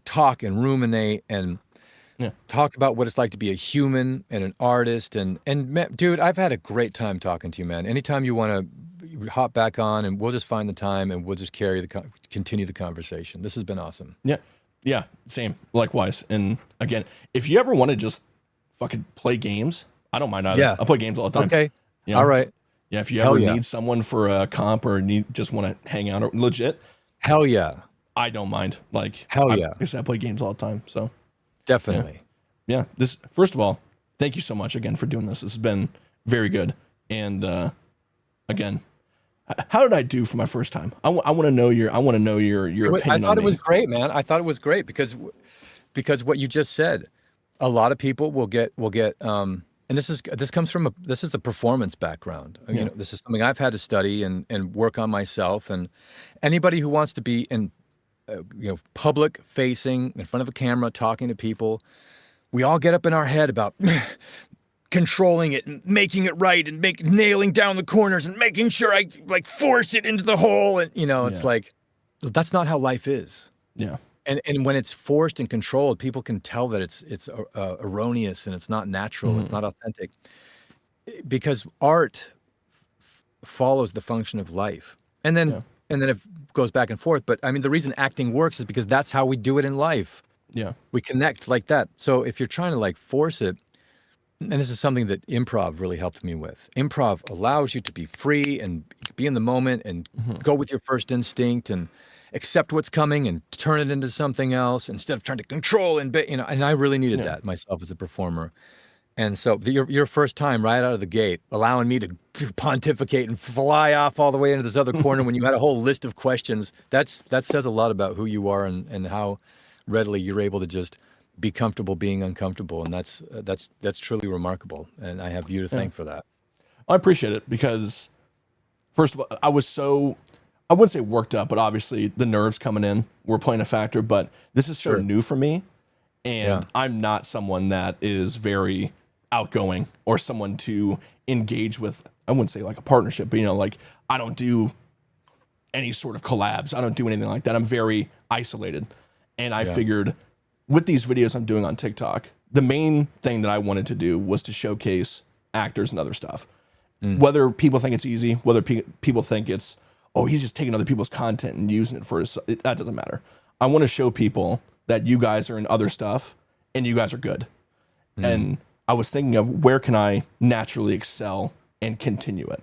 talk and ruminate and talk about what it's like to be a human and an artist, and dude, I've had a great time talking to you, man. Anytime you want to hop back on, and we'll just find the time, and we'll just continue the conversation. This has been awesome.
Yeah, same, likewise. And again, if you ever want to just fucking play games, I don't mind either. I play games all the time.
Okay, all right.
Yeah, if you ever need someone for a comp, or just want to hang out, or legit,
hell yeah,
I don't mind. I play games all the time. So
definitely,
yeah. This, first of all, thank you so much again for doing this. This has been very good. And again, how did I do for my first time? I want to know your opinion.
I thought it was great, man. I thought it was great because what you just said, a lot of people will get and this is a performance background. This is something I've had to study and work on myself. And anybody who wants to be in public facing, in front of a camera, talking to people, we all get up in our head about controlling it and making it right and nailing down the corners and making sure I force it into the hole. And, it's that's not how life is.
Yeah.
And when it's forced and controlled, people can tell that it's erroneous and it's not natural. It's not authentic, because art follows the function of life. And then it goes back and forth. But I mean, the reason acting works is because that's how we do it in life.
Yeah. We
connect like that. So if you're trying to force it, and this is something that improv really helped me with. Improv allows you to be free and be in the moment and go with your first instinct and accept what's coming and turn it into something else instead of trying to control and I really needed that myself as a performer. And so your first time right out of the gate, allowing me to pontificate and fly off all the way into this other corner when you had a whole list of questions, that says a lot about who you are and how readily you're able to just be comfortable being uncomfortable, and that's truly remarkable. And I have you to thank for that.
I appreciate it because, first of all, I wouldn't say worked up, but obviously the nerves coming in were playing a factor. But this is so new for me, and I'm not someone that is very outgoing or someone to engage with. I wouldn't say like a partnership, but like I don't do any sort of collabs. I don't do anything like that. I'm very isolated, and I figured with these videos I'm doing on TikTok, the main thing that I wanted to do was to showcase actors and other stuff. Whether people think it's easy, whether people think it's, oh, he's just taking other people's content and using it for that doesn't matter. I want to show people that you guys are in other stuff and you guys are good. And I was thinking of where can I naturally excel and continue it.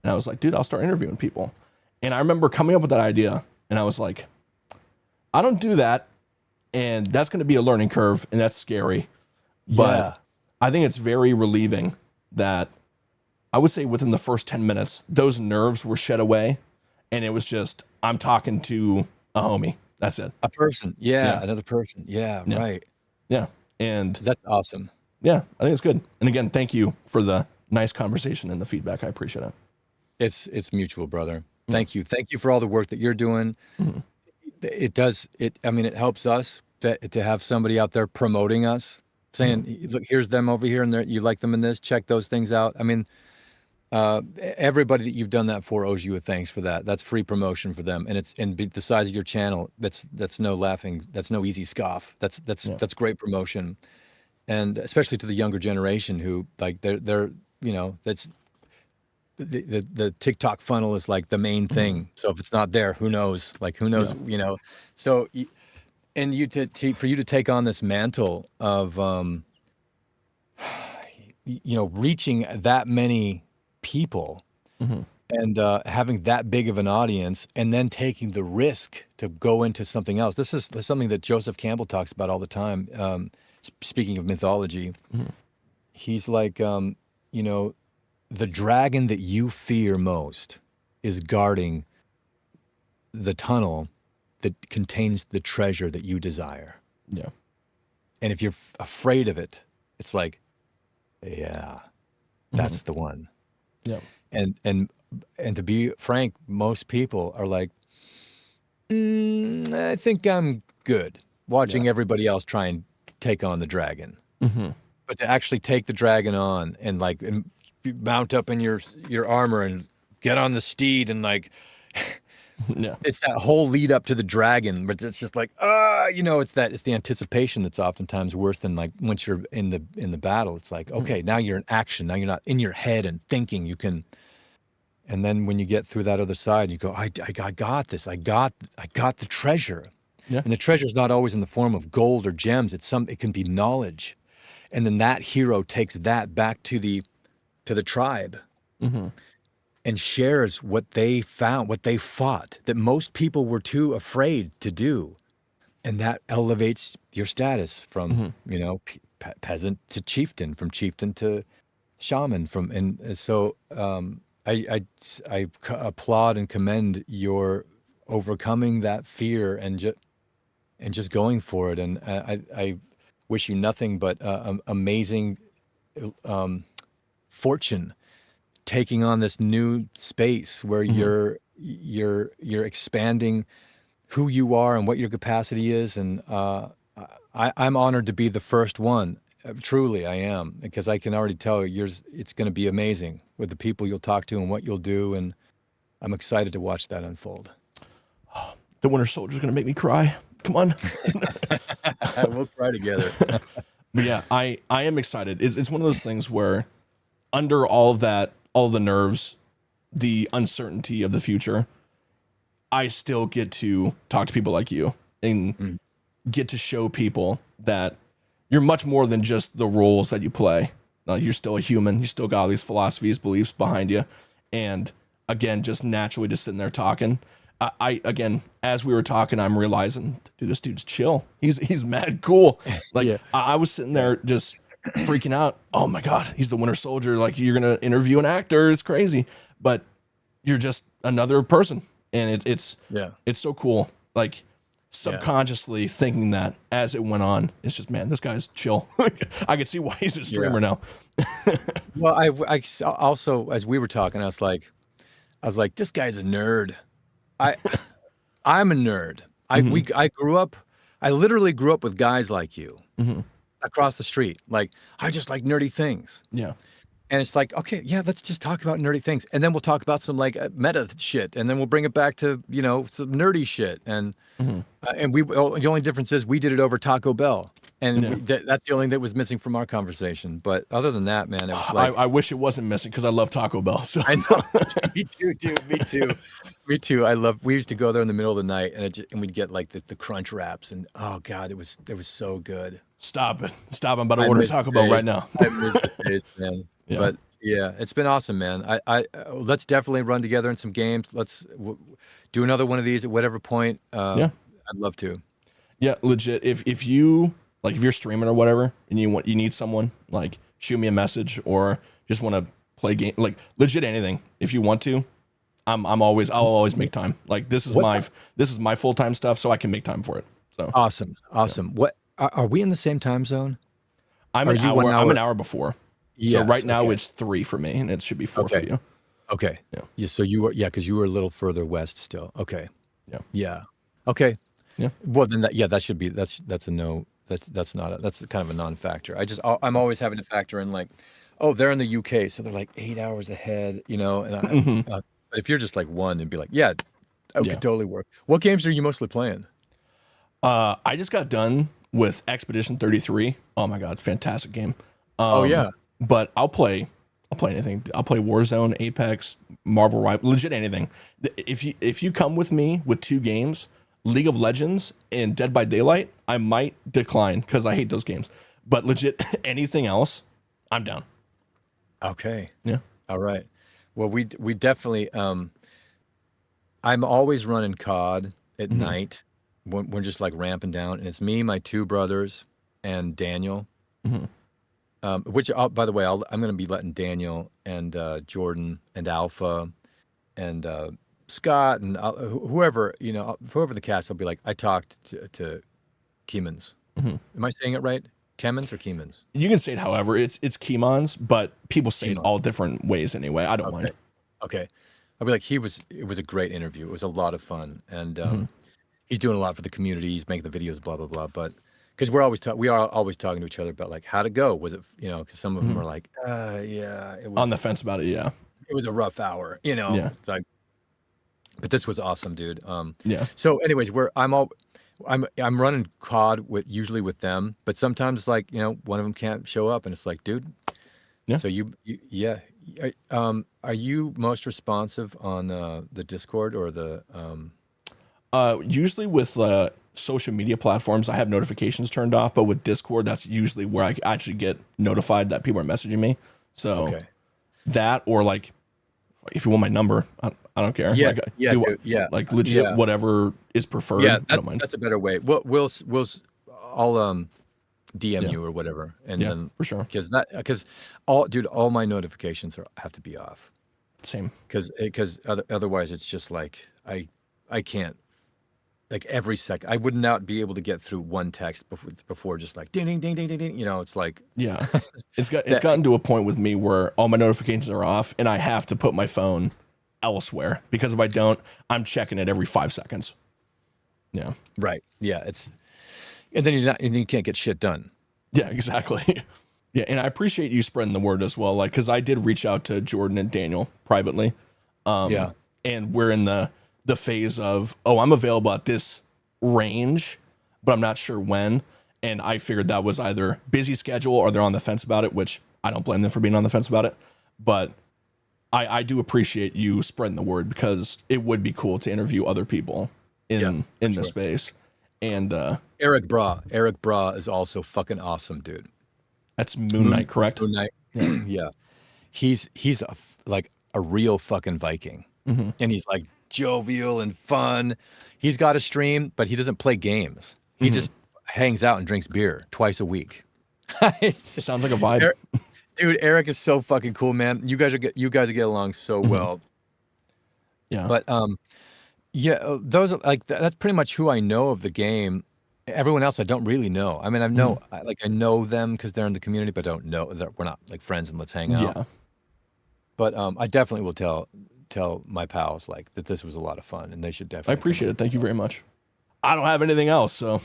And I was like, dude, I'll start interviewing people. And I remember coming up with that idea and I was like, I don't do that. And that's going to be a learning curve and that's scary. But I think it's very relieving that I would say within the first 10 minutes, those nerves were shed away. And it was just, I'm talking to a homie. That's it.
A person. Yeah. Another person. Yeah. Right.
Yeah. And
that's awesome.
Yeah. I think it's good. And again, thank you for the nice conversation and the feedback. I appreciate it.
It's mutual, brother. Thank you. Thank you for all the work that you're doing. It helps us to have somebody out there promoting us, saying, look, here's them over here and you like them in this, check those things out. I mean, everybody that you've done that for owes you a thanks for that. That's free promotion for them. And the size of your channel, that's no laughing. That's no easy scoff. That's great promotion. And especially to the younger generation who like they're that's the TikTok funnel is like the main thing. So if it's not there, who knows? Like who knows? So and for you to take on this mantle of reaching that many people and having that big of an audience and then taking the risk to go into something else. This is something that Joseph Campbell talks about all the time. Speaking of mythology, he's like, the dragon that you fear most is guarding the tunnel that contains the treasure that you desire.
Yeah.
And if you're afraid of it, it's like, that's the one.
Yeah.
And to be frank, most people are like, I think I'm good watching everybody else try and take on the dragon. But to actually take the dragon on and mount up in your armor and get on the steed and it's that whole lead up to the dragon, but it's just like, it's the anticipation that's oftentimes worse than like once you're in the battle. It's like, okay, now you're in action. Now you're not in your head and thinking. You can, and then when you get through that other side, you go, I got this. I got the treasure. Yeah. And the treasure is not always in the form of gold or gems. It can be knowledge, and then that hero takes that back to the tribe. And shares what they found, what they fought, that most people were too afraid to do. And that elevates your status from, peasant to chieftain, from chieftain to shaman. So I applaud and commend your overcoming that fear and just going for it. And I wish you nothing but amazing fortune taking on this new space where you're expanding who you are and what your capacity is. And I'm honored to be the first one. Truly, I am, because I can already tell it's going to be amazing with the people you'll talk to and what you'll do. And I'm excited to watch that unfold.
The Winter Soldier's going to make me cry. Come on.
We'll cry together.
But yeah, I am excited. It's one of those things where under all the nerves, the uncertainty of the future, I still get to talk to people like you and get to show people that you're much more than just the roles that you play. You're still a human. You still got all these philosophies, beliefs behind you. And again, just naturally just sitting there talking. Again, as we were talking, I'm realizing, dude, this dude's chill. He's mad cool. I was sitting there just freaking out. Oh my God, he's the Winter Soldier. Like, you're going to interview an actor. It's crazy. But you're just another person. And it's so cool. Like, subconsciously thinking that as it went on. It's just, man, this guy's chill. I could see why he's a streamer now.
Well, I also, as we were talking, I was like, this guy's a nerd. I'm a nerd. I grew up. I literally grew up with guys like you across the street. Like, I just like nerdy things.
Yeah.
And it's like, okay, yeah, let's just talk about nerdy things. And then we'll talk about some like meta shit. And then we'll bring it back to, some nerdy shit. And and the only difference is we did it over Taco Bell. And that's the only thing that was missing from our conversation. But other than that, man, it was like...
I wish it wasn't missing because I love Taco Bell. So.
I know. Me too, dude. Me too. Me too. We used to go there in the middle of the night and we'd get like the crunch wraps. And oh, God, it was so good.
Stop it. I'm about to order Taco Bell right now.
I miss the days, man. Yeah. But yeah, it's been awesome, man. Let's definitely run together in some games. Let's do another one of these at whatever point. I'd love to. Yeah,
legit. If you're streaming or whatever, and you need someone, like, shoot me a message or just want to play game, like legit anything. If you want to, I'll always make time. Like this is my full-time stuff, so I can make time for it. So
awesome. Yeah. What are we in the same time zone?
I'm an hour before. Yes, so right now it's 3 for me, and it should be 4 for you.
Okay. Yeah. So you were, because you were a little further west still. Okay.
Yeah.
Yeah. Okay.
Yeah.
Well, then that should be that's a no. That's kind of a non-factor. I'm always having to factor in like, oh, they're in the UK, so they're like 8 hours ahead, And but if you're just like 1, it'd be like, could totally work. What games are you mostly playing?
I just got done with Expedition 33. Oh my God, fantastic game. But I'll play anything. I'll play Warzone, Apex, Marvel Rivals, legit anything. If you come with me with 2 games, League of Legends and Dead by Daylight, I might decline because I hate those games. But legit anything else, I'm down.
Okay.
Yeah.
All right. Well, we definitely. I'm always running COD at night when we're just like ramping down, and it's me, my 2 brothers, and Daniel. Which, by the way, I'm going to be letting Daniel and Jordan and Alpha and Scott and whoever the cast, I'll be like, I talked to Kemonds. Am I saying it right? Kemonds or Kemonds?
You can say it however. It's Kemonds, but people say it all different ways anyway. I don't mind.
Okay. I'll be like, it was a great interview. It was a lot of fun. And he's doing a lot for the community. He's making the videos, blah, blah, blah. But because we are always talking to each other about like, how'd it go? Was it, because some of them are like, it was
on the fence about it. Yeah.
It was a rough hour,
Yeah.
It's like, but this was awesome, dude.
Yeah.
So anyways, I'm running COD usually with them, but sometimes like, one of them can't show up and it's like, dude.
Yeah.
So are you most responsive on the Discord or the
usually with social media platforms, I have notifications turned off, but with Discord, that's usually where I actually get notified that people are messaging me. So that, or like, if you want my number, I don't care. Like legit, whatever is preferred.
Yeah,
I don't mind.
That's a better way. I'll DM you or whatever, and then
for sure,
because all my notifications have to be off.
Same.
Because otherwise it's just like I can't. Like every second, I would not be able to get through one text before just like ding ding ding ding ding ding. It's like
it's gotten to a point with me where all my notifications are off, and I have to put my phone elsewhere because if I don't, I'm checking it every 5 seconds. Yeah.
Right. Yeah. And then you can't get shit done.
Yeah. Exactly. Yeah, and I appreciate you spreading the word as well, like because I did reach out to Jordan and Daniel privately. And we're in the phase of, I'm available at this range, but I'm not sure when. And I figured that was either busy schedule or they're on the fence about it, which I don't blame them for being on the fence about it. But I do appreciate you spreading the word because it would be cool to interview other people in the space. And
Eric Bra is also fucking awesome, dude.
That's Moon Knight, correct?
Moon Knight. Yeah. He's a real fucking Viking. And he's like jovial and fun. He's got a stream, but he doesn't play games. He just hangs out and drinks beer twice a week.
Sounds like a vibe.
Dude, Eric is so fucking cool, man. You guys get along so well.
Yeah.
But Yeah, those are like that's pretty much who I know of the game. Everyone else I don't really know. I mean,
Mhm.
I know them because they're in the community, but don't know that we're not like friends and let's hang out.
Yeah,
But I definitely will tell my pals like that this was a lot of fun and they should
I
definitely come
appreciate
out.
it. Thank you very much. I don't have anything else, so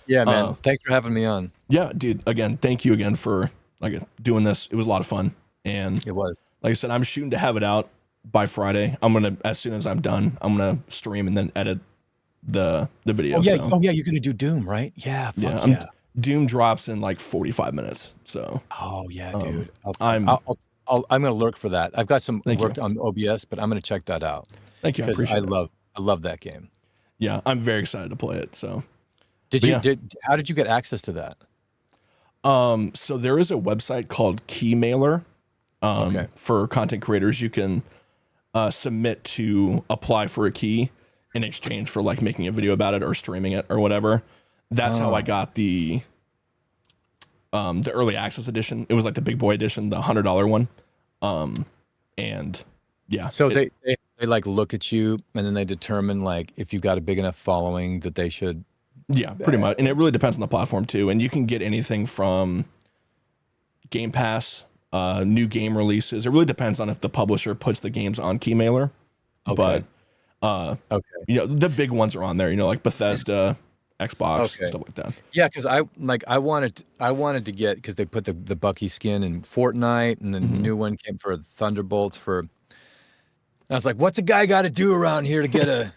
Yeah,
uh,
man. Thanks for having me on.
yeah, dude. Again, thank you again for like doing this. It was a lot of fun, and
It was.
like I said, I'm shooting to have it out by Friday. I'm gonna, as soon as I'm done, I'm gonna stream and then edit the video. So
Oh yeah, you're gonna do Doom, right? Yeah,
yeah,
fuck yeah.
Doom drops in like 45 minutes. So
Oh yeah, dude.
I'm
I'm gonna lurk for that. I've got some
thank you,
work on OBS, but I'm gonna check that out
thank you. I
because
appreciate it.
I love that game.
Yeah, I'm very excited to play it. So,
Did
but
you
yeah,
how did you get access to that?
so there is a website called Keymailer
Okay.
for content creators. You can submit to apply for a key in exchange for like making a video about it or streaming it or whatever. That's how I got the early access edition. It was like the big boy edition, the $100 one. And yeah,
So they like look at you and then they determine like if you've got a big enough following that they should.
yeah, pretty much. And it really depends on the platform too. And you can get anything from Game Pass, new game releases. It really depends on if the publisher puts the games on Keymailer.
Okay.
But
Okay.
you know, the big ones are on there, you know, like Bethesda, Xbox,
Okay.
stuff like that.
Yeah, because I wanted to get because they put the Bucky skin in Fortnite and then the new one came for Thunderbolts for. I was like, what's a guy got to do around here to get a,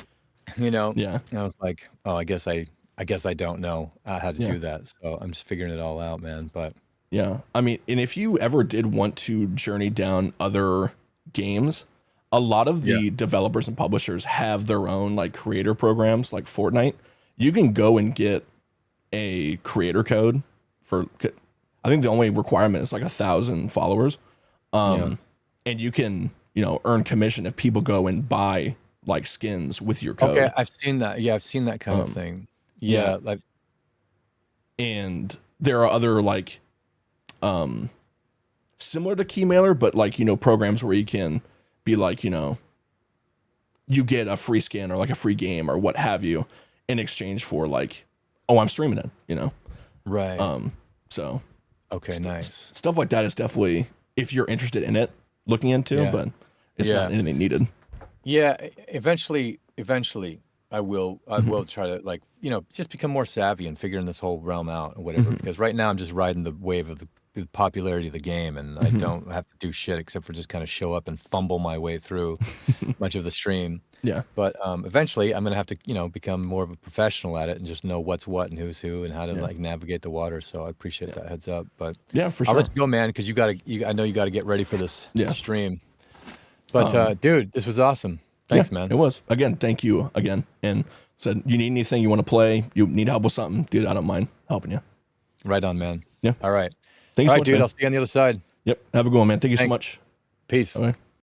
you know?
Yeah.
And I was like, oh, I guess I don't know how to
Yeah.
do that. So I'm just figuring it all out, man. But
Yeah. I mean, and if you ever did want to journey down other games, a lot of the developers and publishers have their own like creator programs like Fortnite. You can go and get a creator code for, I think the only requirement is like 1,000 followers. And you can, you know, earn commission if people go and buy like skins with your code.
okay, I've seen that. Yeah, I've seen that kind of thing. Yeah, like
And there are other like similar to Keymailer, but like, you know, programs where you can be like, you know, you get a free skin or like a free game or what have you in exchange for like, oh, I'm streaming it, you know?
right.
So
Okay, nice.
stuff like that is definitely, if you're interested in it, looking into, but it's not anything needed.
Yeah, eventually I will try to like, you know, just become more savvy and figuring this whole realm out or whatever. Because right now I'm just riding the wave of the popularity of the game and I don't have to do shit except for just kind of show up and fumble my way through much of the stream.
Yeah.
But eventually I'm gonna have to, you know, become more of a professional at it and just know what's what and who's who and how to like navigate the water. So I appreciate that heads up. But
Yeah, for
I'll
sure.
let you go, man, because I know you gotta get ready for this stream. But dude, this was awesome. Thanks, man.
It was. Again, thank you again. And said, you need anything, you want to play, you need help with something, dude, I don't mind helping you.
Right on, man.
Yeah.
All right.
Thanks
All
so
right,
much,
dude.
man.
I'll see you on the other side.
Yep. Have a good one, man. Thank you so
Thanks.
much.
Peace.
Bye.